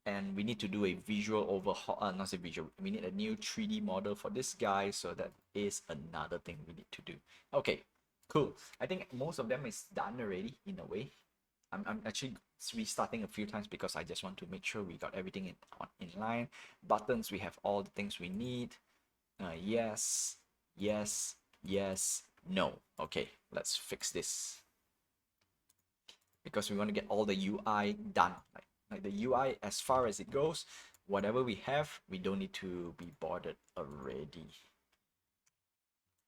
and we need to do a visual overhaul, not say visual, we need a new 3D model for this guy, so that is another thing we need to do. Okay, cool. I think most of them is done already in a way. I'm actually restarting a few times because I just want to make sure we got everything in line. Buttons, we have all the things we need. Yes, yes, yes, no. Okay, let's fix this because we want to get all the UI done. Like the UI, as far as it goes, whatever we have, we don't need to be bothered already.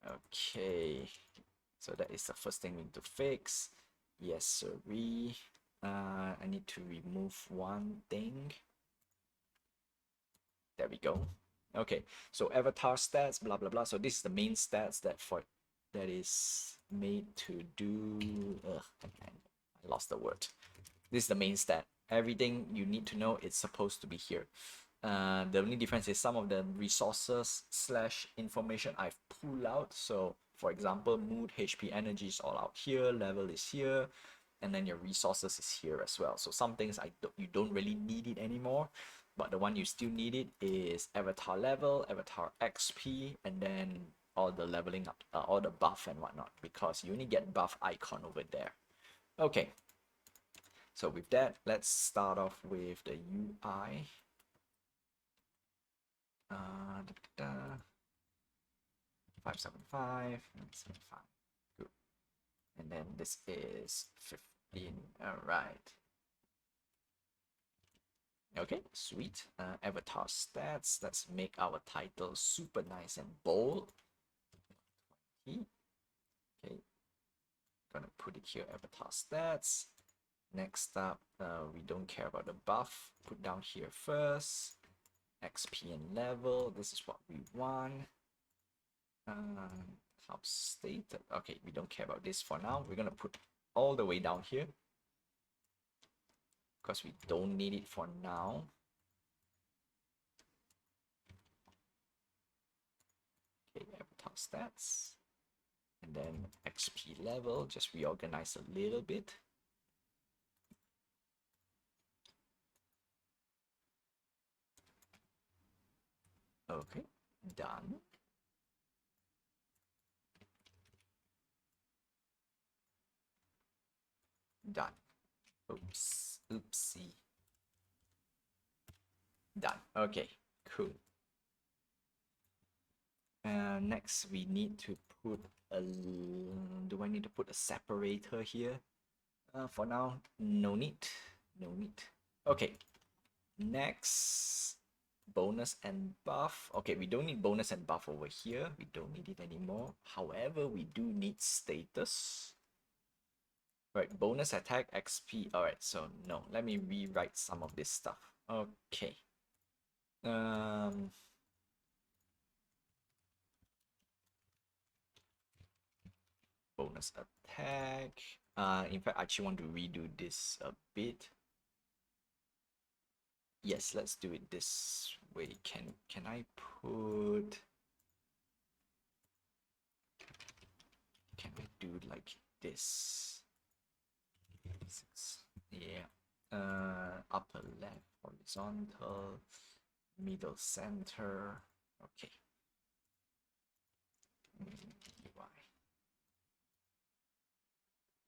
Okay, so that is the first thing we need to fix. Yes, sorry. I need to remove one thing. There we go. Okay, so avatar stats, blah blah blah. So this is the main stats that is made to do. I lost the word. This is the main stat. Everything you need to know is supposed to be here. The only difference is some of the resources / information I've pulled out. So for example, mood, HP, energy is all out here, level is here, and then your resources is here as well. So some things you don't really need it anymore, but the one you still need it is avatar level, avatar XP, and then all the leveling up, all the buff and whatnot, because you only get buff icon over there. Okay, so with that, let's start off with the UI. 575, 75. Good. And then this is 15. All right. Okay, sweet. Avatar stats. Let's make our title super nice and bold. Okay, gonna put it here. Avatar stats. Next up, we don't care about the buff. Put down here first. XP and level. This is what we want. How stated. Okay, we don't care about this for now. We're gonna put all the way down here because we don't need it for now. Okay, avatar stats, and then XP level. Just reorganize a little bit. Okay, done. Done. Oops, oopsie. Done. Okay, cool. Next, we need to put a. Do I need to put a separator here? For now, no need. No need. Okay. Next, bonus and buff. Okay, we don't need bonus and buff over here. We don't need it anymore. However, we do need status. Right, bonus attack XP. Alright, so no. Let me rewrite some of this stuff. Okay. Bonus attack. In fact, I actually want to redo this a bit. Yes, let's do it this way. Can I put? Can I do like this? Yeah. Upper left, horizontal, middle center. Okay. UI.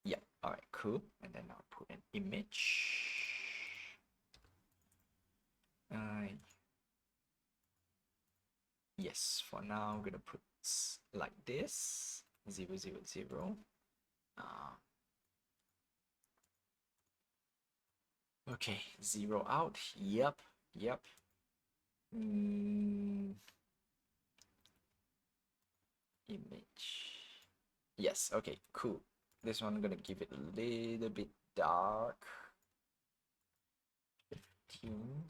Yeah. All right. Cool. And then I'll put an image. Yes. For now, I'm gonna put like this. 0, 0, 0. Okay, 0 out. Yep, yep. Image. Yes, okay, cool. This one I'm gonna give it a little bit dark. 15.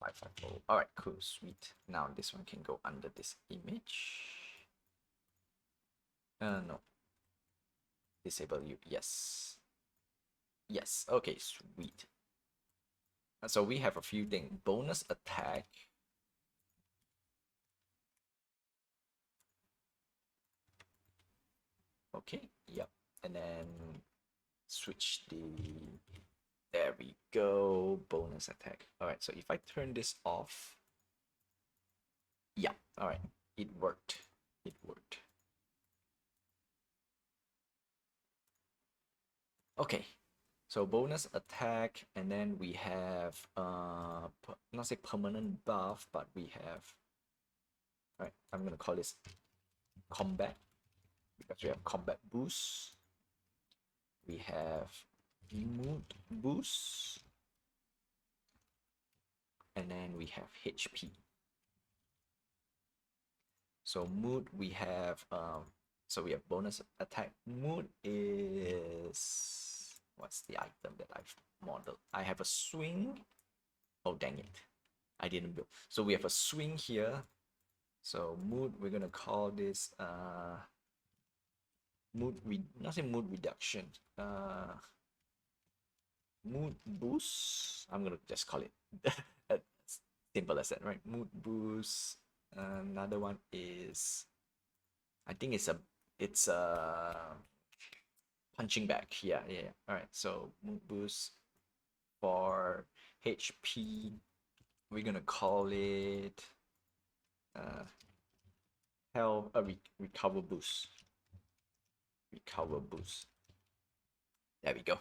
550. All right, cool, sweet. Now this one can go under this image. No. Disable you. Yes. Yes. Okay, sweet. So we have a few things. Bonus attack. Okay. Yep. And then switch the, there we go, bonus attack. All right, so if I turn this off, yeah, all right, it worked. It worked. Okay, so bonus attack, and then we have not say permanent buff, but we have, all right, I'm gonna call this combat because we have combat boost. We have mood boost, and then we have HP. So mood we have so we have bonus attack. Mood is, what's the item that I've modeled? I have a swing. Oh dang it, I didn't build. So we have a swing here. So mood, we're gonna call this not say mood reduction, mood boost. I'm gonna just call it as simple as that, right? Mood boost. Another one is, I think it's a punching bag. Yeah. All right. So mood boost for HP. We're gonna call it health, recover boost. Recover boost. There we go.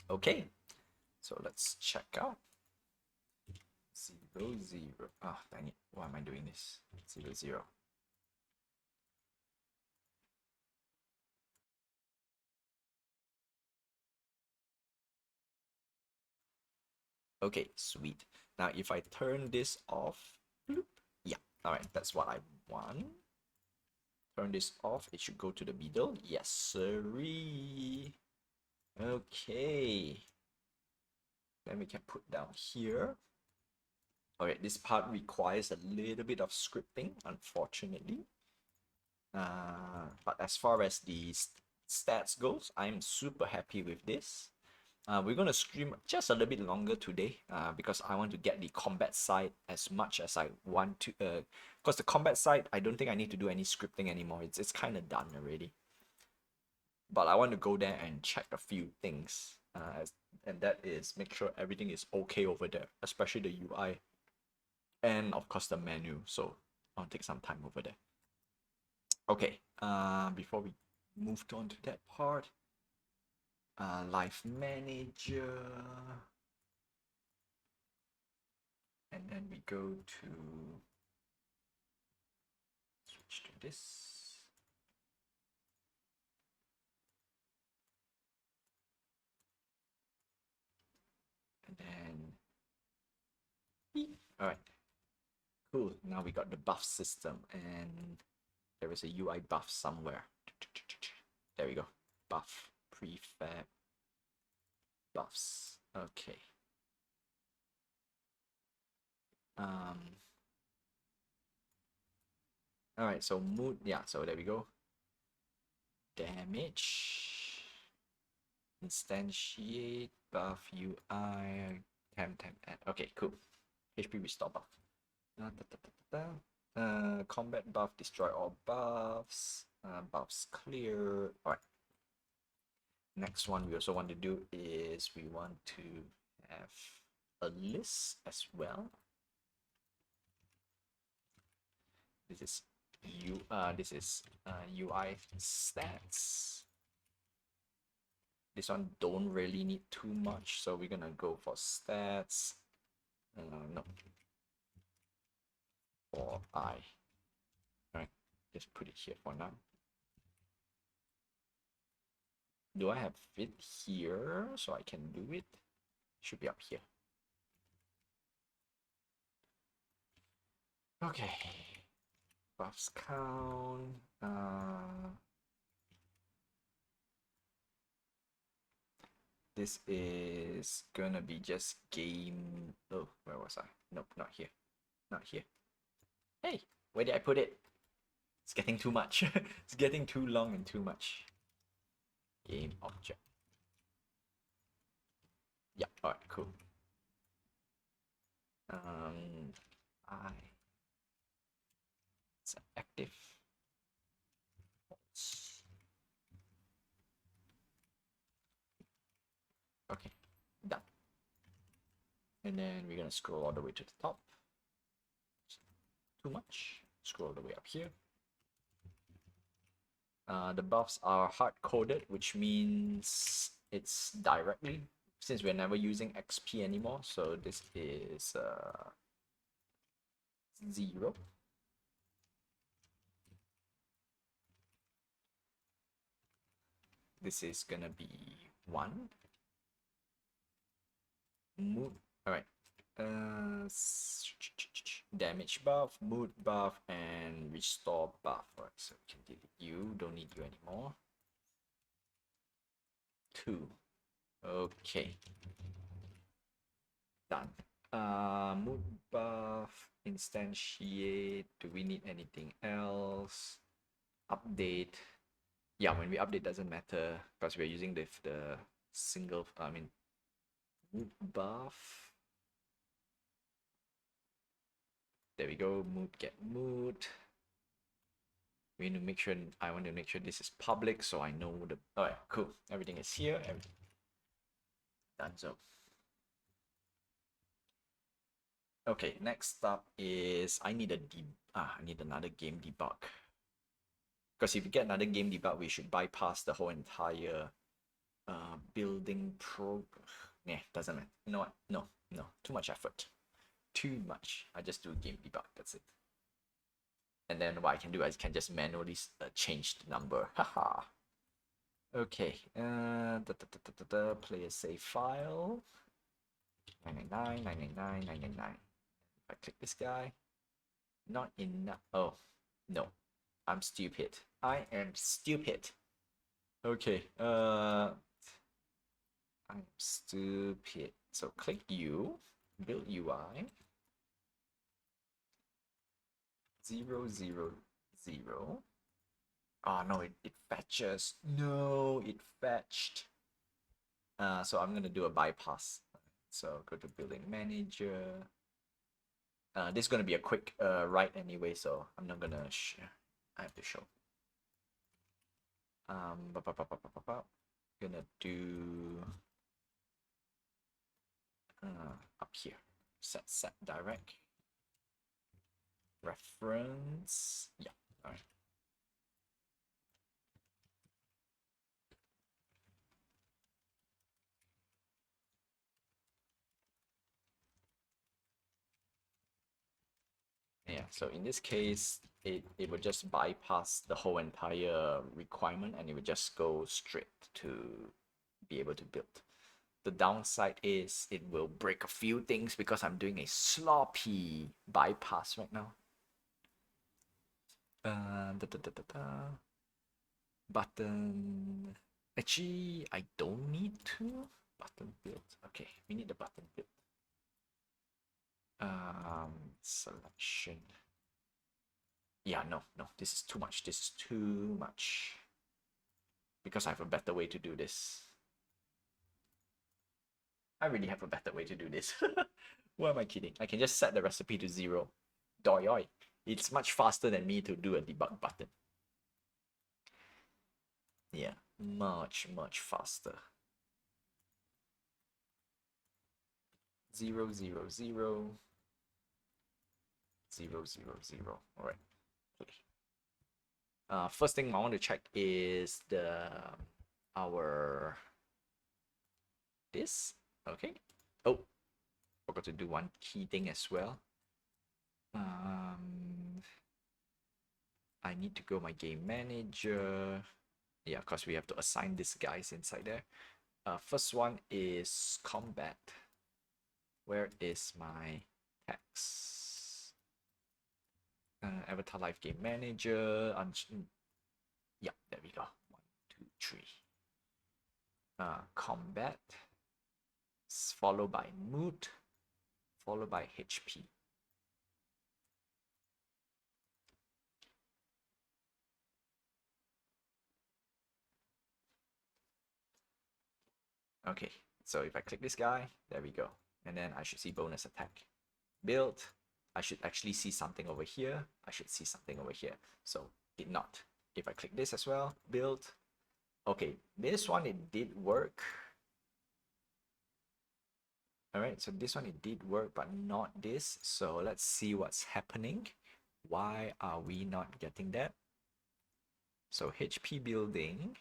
Okay, so let's check out 0 0. Ah, dang it! Why am I doing this? 0 0. Okay, sweet. Now if I turn this off, bloop, yeah, all right, that's what I want. Turn this off, it should go to the middle. Yes, sirree. Okay. Then we can put down here. Alright, this part requires a little bit of scripting, unfortunately. But as far as the stats goes, I'm super happy with this. We're going to stream just a little bit longer today because I want to get the combat side as much as I want to. Because the combat side, I don't think I need to do any scripting anymore. It's kind of done already. But I want to go there and check a few things. And that is make sure everything is okay over there, especially the UI. And of course the menu. So I'll take some time over there. Okay, before we moved on to that part, live manager, and then we go to switch to this. And then, all right, cool. Now we got the buff system, and there is a UI buff somewhere. There we go. Buff prefab buffs. Okay. All right, so mood, yeah, so there we go. Damage, instantiate, buff UI, temp add. Okay, cool. HP restore buff. Combat buff, destroy all buffs. Buffs clear. All right. Next one we also want to do is we want to have a list as well. This is UI stats. This one don't really need too much, so we're gonna go for stats. No, for I. Alright, just put it here for now. Do I have it here so I can do it? Should be up here. Okay. Buffs count. This is gonna be just game. Oh, where was I? Nope, not here. Not here. Hey, where did I put it? It's getting too much. It's getting too long and too much. Game object. Yeah, alright, cool. I it's active. Okay, done. And then we're gonna scroll all the way to the top. Too much. Scroll all the way up here. The buffs are hard-coded, which means it's directly, since we're never using XP anymore, so this is 0. This is gonna be 1. Mood. Alright. Damage buff, mood buff, and restore buff. Alright, so we can delete you. Don't need you anymore. 2. Okay. Done. Mood buff, instantiate. Do we need anything else? Update. Yeah, when we update doesn't matter because we're using the single. Mood buff. There we go. Mood get mood. We need to make sure. I want to make sure this is public so I know the. Alright, cool. Everything is here. Everything done. So. Okay, next up is I need I need another game debug. Because if we get another game debug, we should bypass the whole entire building Yeah, doesn't matter. You know what? No, too much effort. Too much. I just do game debug. That's it. And then what I can do, I can just manually change the number. Haha. Okay. Play a save file. 999, 999, 999. If I click this guy, not enough. Oh, no. I'm stupid. I am stupid. Okay. I'm stupid. So click U, build UI. 0, 0, 0. Oh no, it fetches. No, it fetched. So I'm gonna do a bypass. So go to building manager. This is gonna be a quick write anyway, so I'm not gonna share. I have to show. Gonna do up here. Set direct reference. Yeah. All right. Yeah, so in this case, it would just bypass the whole entire requirement and it would just go straight to be able to build. The downside is it will break a few things because I'm doing a sloppy bypass right now. Button. Actually, I don't need to. Button build. Okay, we need the button build. Selection. Yeah, no, this is too much. This is too much. Because I have a better way to do this. I really have a better way to do this. Why am I kidding? I can just set the recipe to 0. Doyoy. It's much faster than me to do a debug button. Yeah, much faster. 0, 0, 0. 0, 0, 0. All right. First thing I want to check is our this. Okay. Oh, forgot to do one key thing as well. I need to go my game manager. Yeah, because we have to assign these guys inside there. First one is combat. Where is my text? Avatar Live Game Manager. Yeah, there we go. 1, 2, 3. Combat. Followed by mood. Followed by HP. Okay, so if I click this guy, there we go. And then I should see bonus attack. build. I should actually see something over here. I should see something over here. So did not. If I click this as well, build. Okay, this one it did work. All right, so this one it did work, but not this. So let's see what's happening. Why are we not getting that? So HP building.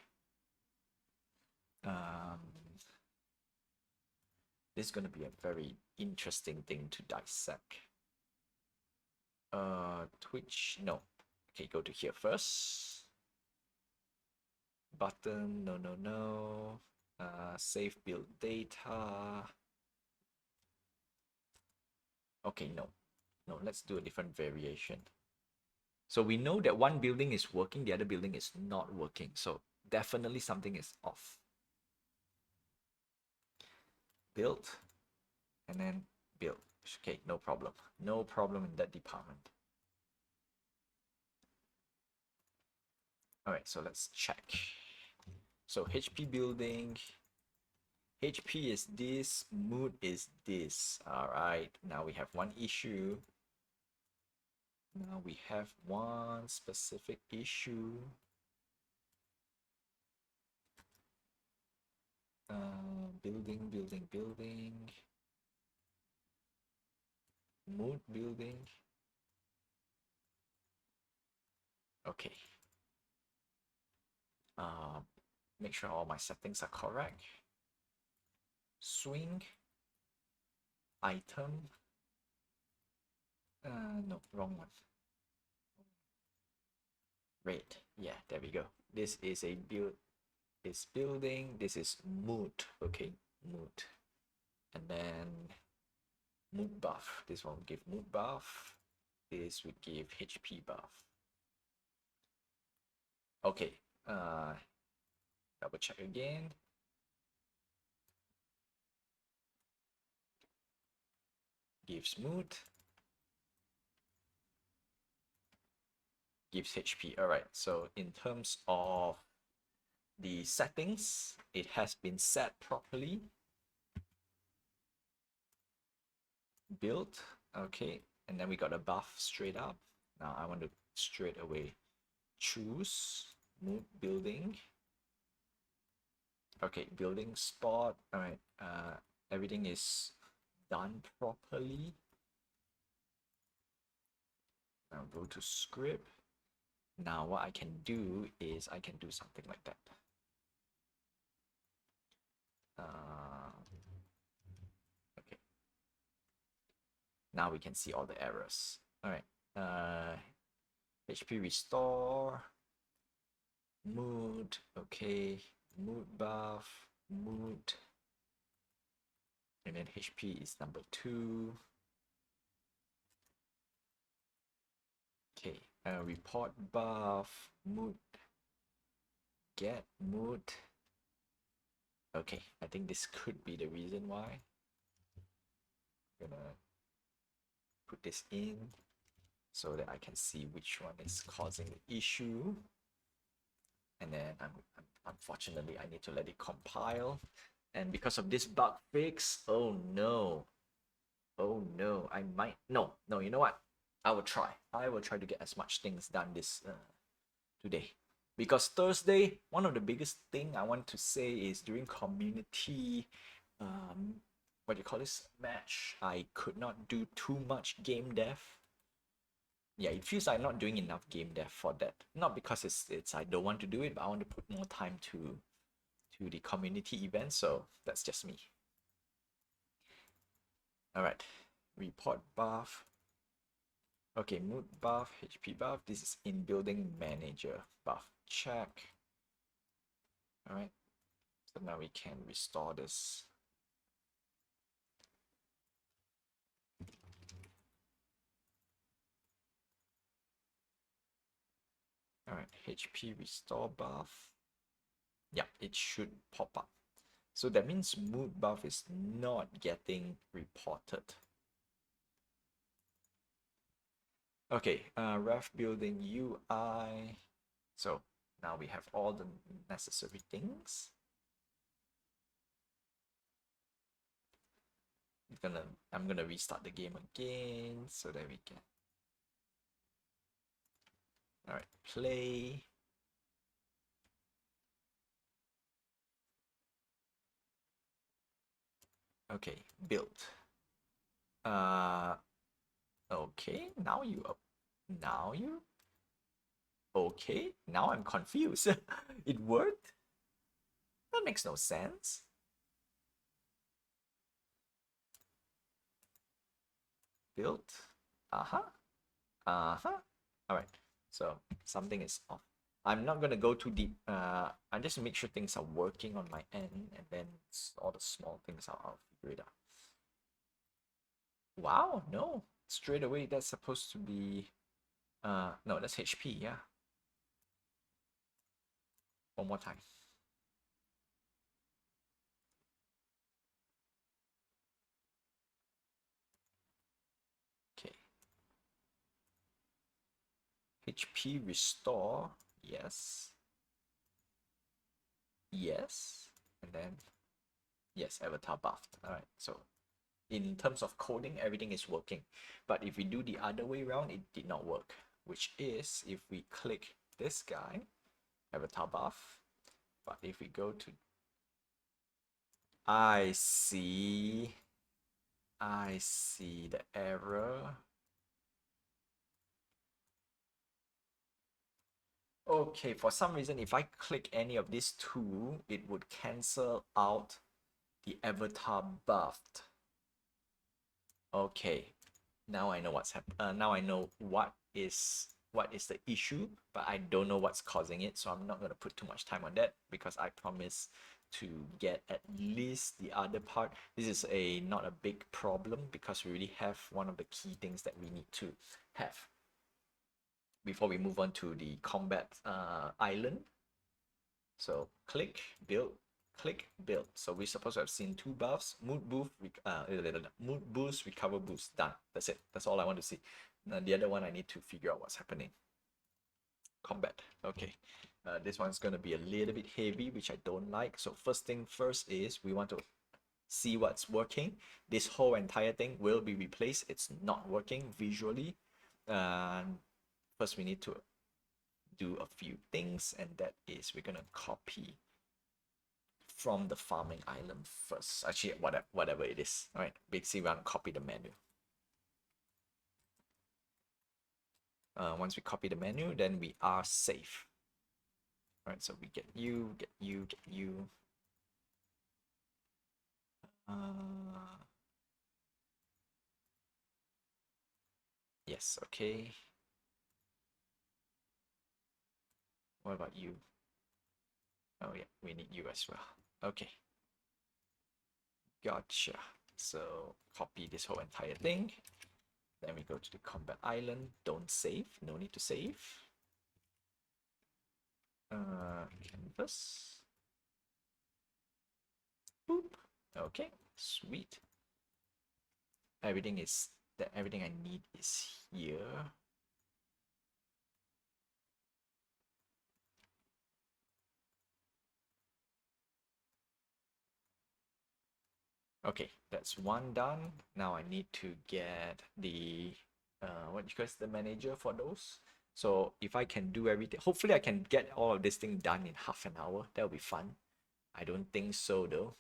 This is going to be a very interesting thing to dissect. Twitch, no. Okay, go to here first. Button, no. Save build data. Okay, no, let's do a different variation. So we know that one building is working, the other building is not working. So definitely something is off. Build, and then build. Okay, no problem. No problem in that department. All right, so let's check. So HP building, HP is this, mood is this. All right, now we have one issue. Now we have one specific issue. Building. Mood building. Okay. Make sure all my settings are correct. Swing. Item. No, wrong one. Red. Yeah, there we go. This is a build. It's building. This is mood. Okay, mood. And then mood buff. This one will give mood buff. This would give HP buff. Okay. Double check again. Gives mood. Gives HP. All right. So in terms of the settings, it has been set properly. Build. Okay. And then we got a buff straight up. Now I want to straight away choose mood building. Okay, building spot. All right. Everything is done properly. Now go to script. Now what I can do is I can do something like that. Okay. Now we can see all the errors. All right. HP restore. Mood. Okay. Mood buff. Mood. And then HP is number 2. Okay. Report buff. Mood. Get mood. Okay, I think this could be the reason why. I'm gonna put this in so that I can see which one is causing the issue. And then unfortunately I need to let it compile. And because of this bug fix, oh no, I might, no, you know what? I will try to get as much things done this today. Because Thursday, one of the biggest thing I want to say is during community, what do you call this, match, I could not do too much game dev. Yeah, it feels like not doing enough game dev for that. Not because it's I don't want to do it, but I want to put more time to the community event. So that's just me. All right, report buff. Okay, mood buff, HP buff. This is in building manager buff. Check. All right, so now we can restore this. All right, HP restore buff. Yeah, it should pop up. So that means mood buff is not getting reported. Okay, ref building UI. So now we have all the necessary things. I'm gonna restart the game again so that we can. All right, play. Okay, build. Okay, now you up. Now you. Okay, now I'm confused. It worked? That makes no sense. Build. Uh-huh. Uh-huh. All right. So something is off. I'm not gonna go too deep. I just make sure things are working on my end, and then all the small things I'll figure it out. Wow, no. Straight away that's supposed to be no, that's HP, yeah. One more time. Okay. HP restore, yes. Yes. And then yes, avatar buffed. Alright, so in terms of coding, everything is working. But if we do the other way around, it did not work. Which is if we click this guy, avatar buff. But if we go to I see the error. Okay, for some reason, if I click any of these two, it would cancel out the avatar buffed. Okay, now I know what's happened. Now I know what is the issue, but I don't know what's causing it, so I'm not gonna put too much time on that because I promise to get at least the other part. This is not a big problem because we really have one of the key things that we need to have before we move on to the combat island. So click build, click build. So we're supposed to have seen two buffs: mood boost, recover boost. Done. That's it. That's all I want to see. The other one I need to figure out what's happening. Combat. Okay. This one's gonna be a little bit heavy, which I don't like. So first thing first is we want to see what's working. This whole entire thing will be replaced. It's not working visually. First we need to do a few things, and that is we're gonna copy from the farming island first. Actually, whatever it is. All right, basically we want to copy the menu. Once we copy the menu, then we are safe. All right, so we get you, get you, get you. Yes, okay. What about you? Oh yeah, we need you as well. Okay. Gotcha. So copy this whole entire thing. Then we go to the combat island. Don't save. No need to save. Canvas. Boop. Okay, sweet. Everything I need is here. Okay, that's one done. Now I need to get the what you guys the manager for those. So if I can do everything, hopefully I can get all of this thing done in half an hour. That'll be fun. I don't think so though.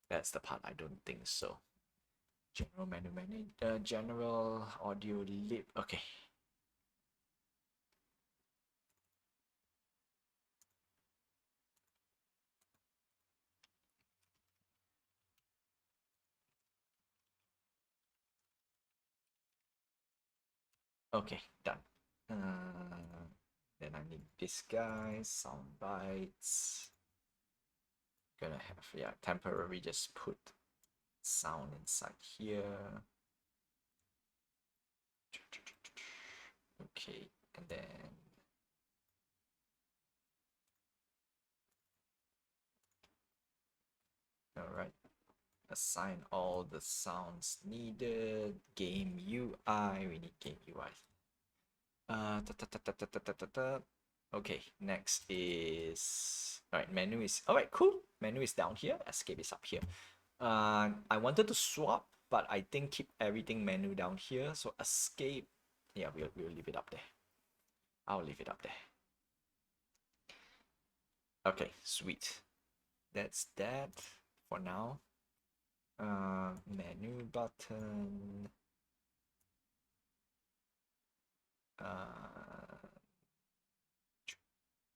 That's the part I don't think so. General menu, general audio lib. Okay. Okay, done. Then I need this guy, sound bites. Gonna have, yeah, temporary, just put sound inside here. Okay, and then all right, assign all the sounds needed. Game UI, we need game UI. Okay, next is all right. Menu is all right. Cool. Menu is down here. Escape is up here. I wanted to swap, but I think keep everything menu down here. So escape. Yeah, we'll leave it up there. I'll leave it up there. Okay, sweet. That's that for now. Menu button.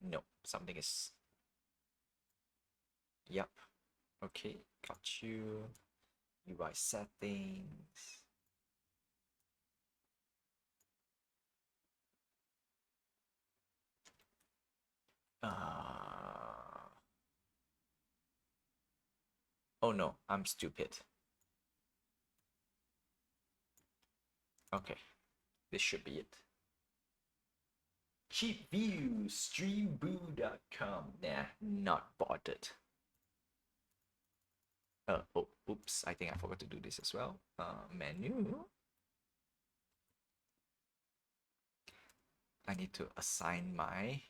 No, something is. Yep. Okay, got you. UI settings. Oh no, I'm stupid. Okay, this should be it. Cheap views, streamboo.com. Nah, not bothered. Oh, oops, I think I forgot to do this as well. Menu. I need to assign my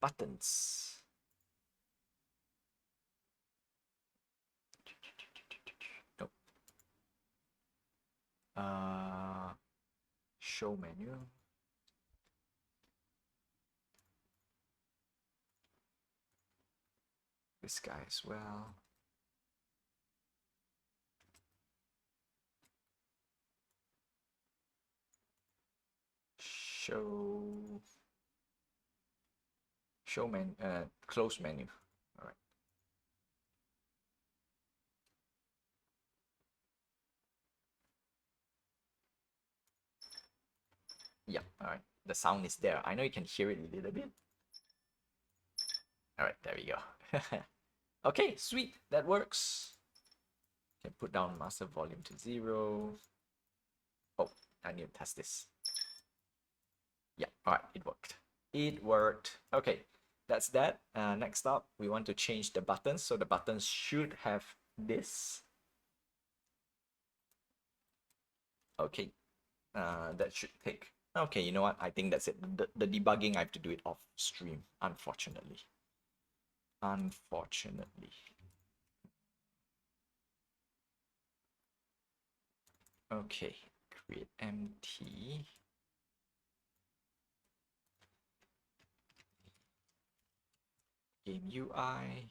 buttons. Nope. Show menu. This guy as well. Show menu, close menu. All right. Yeah, all right. The sound is there. I know you can hear it a little bit. All right, there we go. Okay, sweet. That works. Can put down master volume to 0. Oh, I need to test this. Yeah, all right, it worked. It worked. Okay, that's that. Next up, we want to change the buttons. So the buttons should have this. Okay, that should take. Okay, you know what? I think that's it. The debugging, I have to do it off stream, unfortunately. Unfortunately. Okay, create empty. Game UI.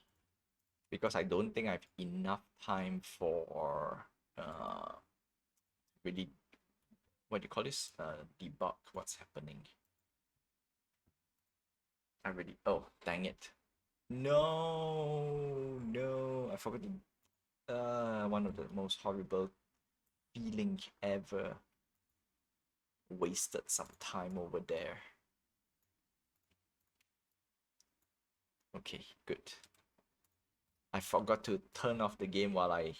Because I don't think I have enough time for really, what do you call this? Debug what's happening. I really, oh, dang it. No, I forgot to, one of the most horrible feeling ever. Wasted some time over there. Okay, good. I forgot to turn off the game while I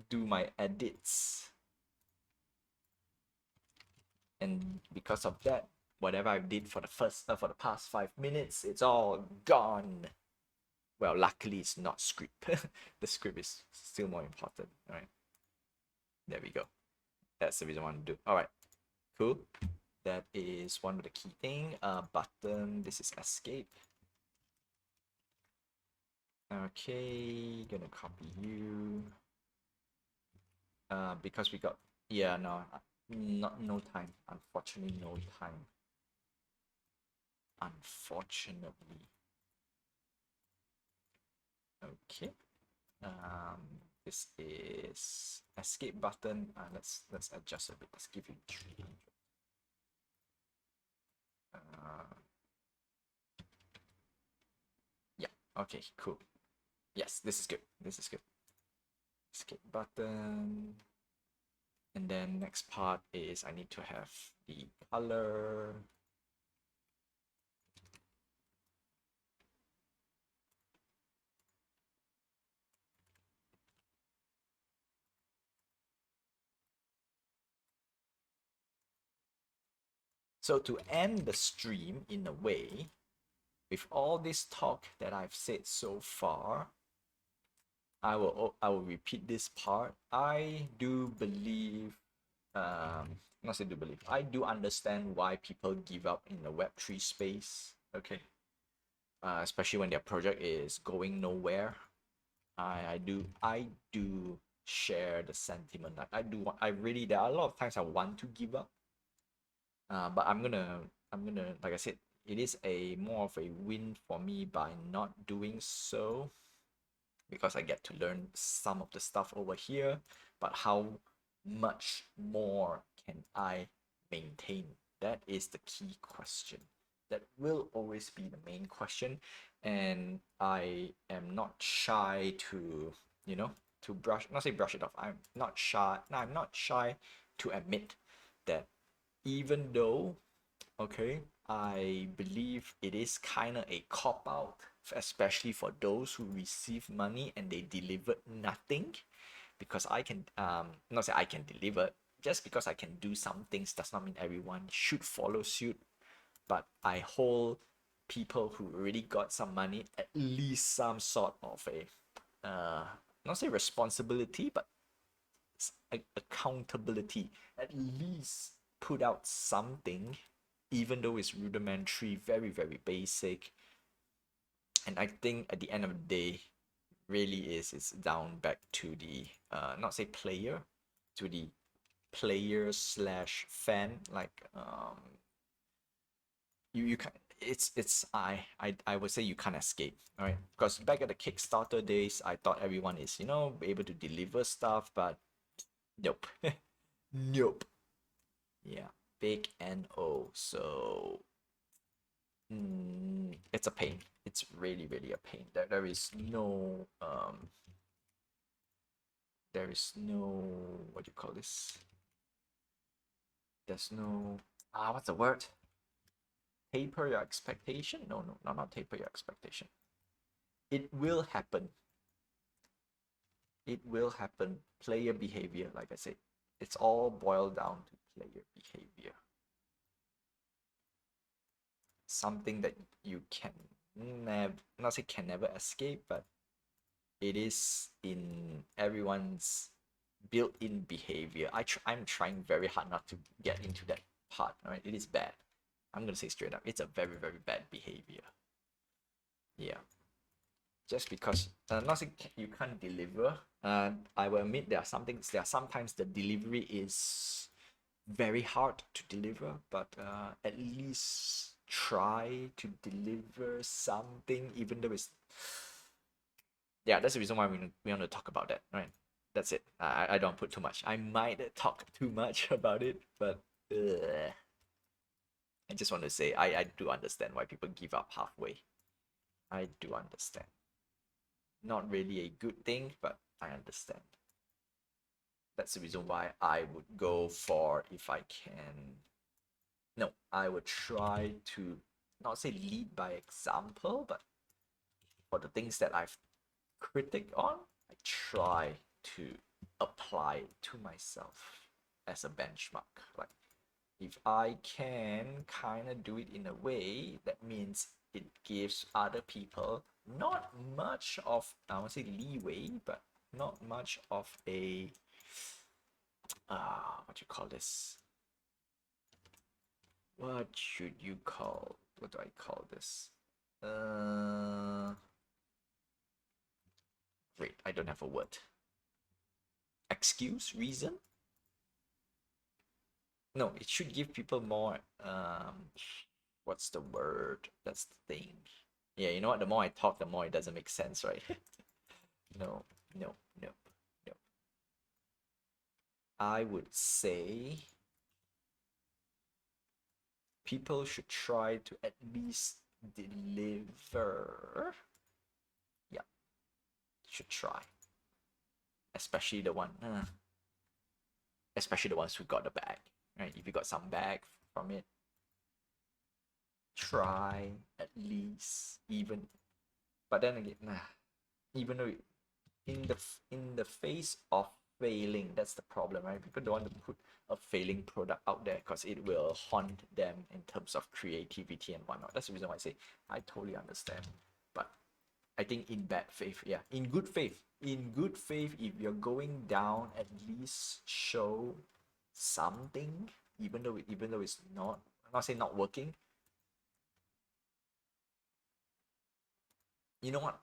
do my edits. And because of that, whatever I did for the past 5 minutes, it's all gone. Well, luckily it's not script. The script is still more important. All right, there we go. That's the reason I want to do. All right, cool. That is one of the key thing. Button. This is escape. Okay, gonna copy you. Because we got, yeah, no time. Unfortunately, no time. Unfortunately. Okay. This is escape button. Let's adjust a bit. Let's give it 300. Yeah. Okay. Cool. Yes, this is good. This is good. Escape button. And then next part is I need to have the color. So to end the stream in a way, with all this talk that I've said so far, I will repeat this part. I do believe, not say do believe, I do understand why people give up in the Web3 space. Okay, especially when their project is going nowhere. I do share the sentiment. Like I really, there are a lot of times I want to give up. But I'm gonna like I said, it is a more of a win for me by not doing so, because I get to learn some of the stuff over here. But how much more can I maintain? That is the key question. That will always be the main question. And I am not shy to, to not say brush it off. I'm not shy. No, I'm not shy to admit that even though, okay, I believe it is kind of a cop out, especially for those who receive money and they delivered nothing. Because I can, not say I can deliver, just because I can do some things does not mean everyone should follow suit. But I hold people who already got some money at least some sort of a, not say responsibility, but accountability. At least put out something, even though it's rudimentary, very, very basic. And I think at the end of the day, really it's down back to the, not say player, to the player slash fan. Like, you can, I would say you can't escape, right? Because back at the Kickstarter days, I thought everyone is, able to deliver stuff, but nope. Nope. Yeah, big no. So it's a pain. It's really, really a pain. There is no what do you call this? There's no, what's the word? Taper your expectation? No, not taper your expectation. It will happen. It will happen. Player behavior, like I said, it's all boiled down to player behavior. Something that you can never, not say can never escape, but it is in everyone's built-in behavior. I'm trying very hard not to get into that part. All right, it is bad. I'm gonna say straight up, it's a very, very bad behavior. Yeah, just because, not saying you can't deliver. I will admit there are sometimes the delivery is very hard to deliver, but at least try to deliver something, even though it's, yeah, that's the reason why we want to talk about that, right? That's it. I don't put too much. I might talk too much about it, but I just want to say I do understand why people give up halfway. I do understand. Not really a good thing, but I understand. That's the reason why I would go for, if I can, no, I would try to not say lead by example, but for the things that I've critic on, I try to apply it to myself as a benchmark. Like, if I can kind of do it in a way that means it gives other people not much of, I won't say leeway, but not much of a, what you call this? What should you call? What do I call this? Great, I don't have a word. Excuse, reason? No, it should give people more, what's the word? That's the thing. Yeah, you know what? The more I talk, the more it doesn't make sense, right? No. I would say people should try to at least deliver. Yeah, should try. Especially the ones who got the bag, right? If you got some bag from it, try at least, even. But then again, even though in the face of failing, that's the problem, right? People don't want to put a failing product out there because it will haunt them in terms of creativity and whatnot. That's the reason why I say I totally understand. But I think in bad faith, yeah, in good faith, if you're going down, at least show something, even though it's not, I'm not saying not working. You know what?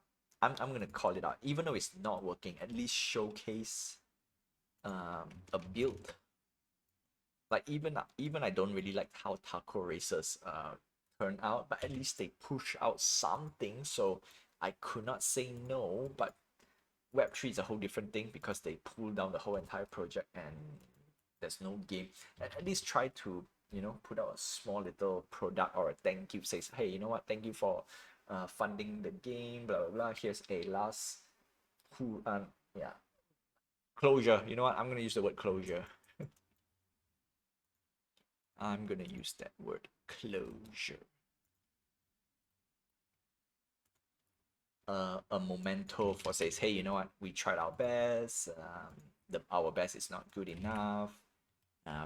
I'm gonna call it out. Even though it's not working, at least showcase a build. Like even I don't really like how taco races turn out, but at least they push out something. So I could not say no, but Web3 is a whole different thing because they pull down the whole entire project and there's no game. At least try to, put out a small little product or a thank you, says, hey, you know what, thank you for funding the game, blah blah blah. Here's a last yeah, closure. You know what? I'm gonna use the word closure. I'm gonna use that word closure. A memento for says, hey, you know what? We tried our best. Our best is not good enough.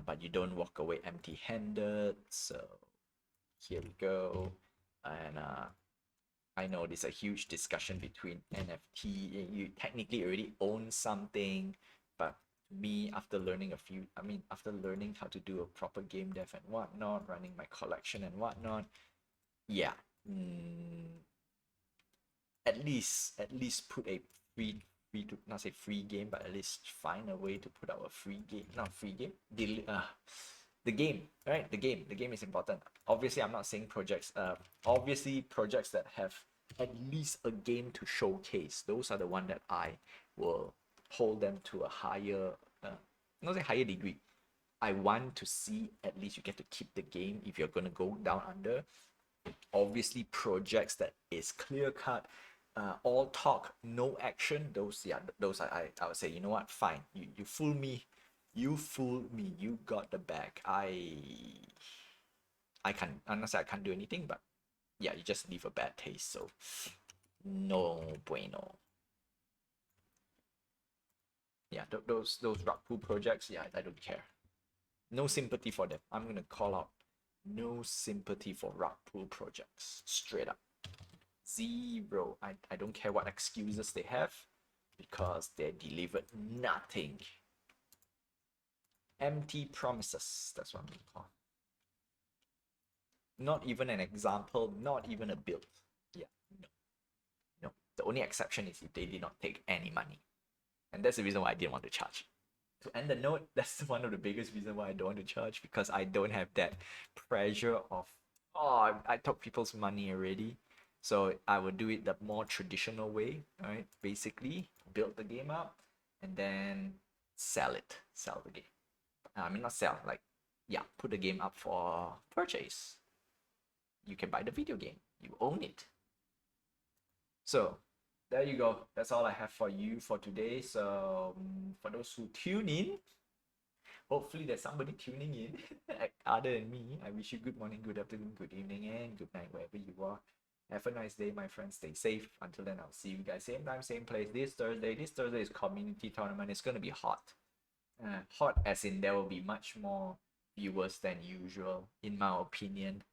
But you don't walk away empty-handed. So here we go. And I know there's a huge discussion between NFT. You technically already own something, but me, after learning after learning how to do a proper game dev and whatnot, running my collection and whatnot, yeah, at least put a free to not say free game, but at least find a way to put out a free game, not free game, the game, right? The game is important. Obviously, I'm not saying projects. Obviously, projects that have at least a game to showcase, those are the one that I will hold them to a higher, not say higher degree. I want to see at least you get to keep the game if you're gonna go down under. Obviously, projects that is clear cut, all talk, no action. Those I would say, you know what? Fine, you fool me, you got the bag. I can't, I'm not saying I can't do anything, but yeah, you just leave a bad taste. So no bueno. Yeah, those rug pull projects, yeah, I don't care. No sympathy for them. I'm gonna call out no sympathy for rug pull projects. Straight up. Zero. I don't care what excuses they have because they delivered nothing. Empty promises. That's what I'm gonna call. Not even an example, not even a build. Yeah, no. No. The only exception is if they did not take any money. And that's the reason why I didn't want to charge. To end the note, that's one of the biggest reasons why I don't want to charge, because I don't have that pressure of, oh, I took people's money already. So I would do it the more traditional way, right? Basically, build the game up and then sell the game. I mean, not sell, like, yeah, put the game up for purchase. You can buy the video game, you own it. So there you go. That's all I have for you for today. So for those who tune in, hopefully there's somebody tuning in other than me. I wish you good morning, good afternoon, good evening, and good night wherever you are. Have a nice day, my friends. Stay safe. Until then, I'll see you guys same time, same place this Thursday. This Thursday is community tournament. It's gonna be hot. Hot as in there will be much more viewers than usual, in my opinion.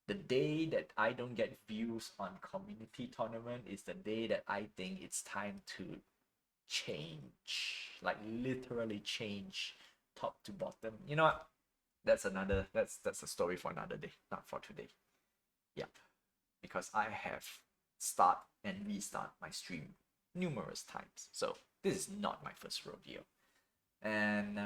The day that I don't get views on community tournament is the day that I think it's time to change, like literally change top to bottom. You know what? That's a story for another day, not for today. Yeah, because I have start and restart my stream numerous times, so this is not my first rodeo. And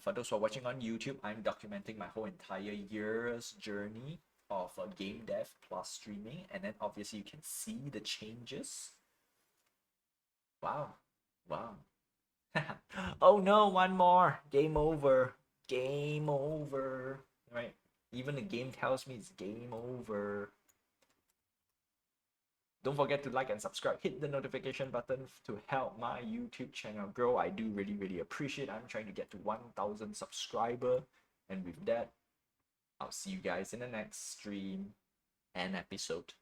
for those who are watching on YouTube, I'm documenting my whole entire year's journey of game dev plus streaming, and then obviously you can see the changes. Wow. Oh no, one more. Game over. Game over. Right? Even the game tells me it's game over. Don't forget to like and subscribe. Hit the notification button to help my YouTube channel grow. I do really appreciate it. I'm trying to get to 1,000 subscriber. And with that, I'll see you guys in the next stream and episode.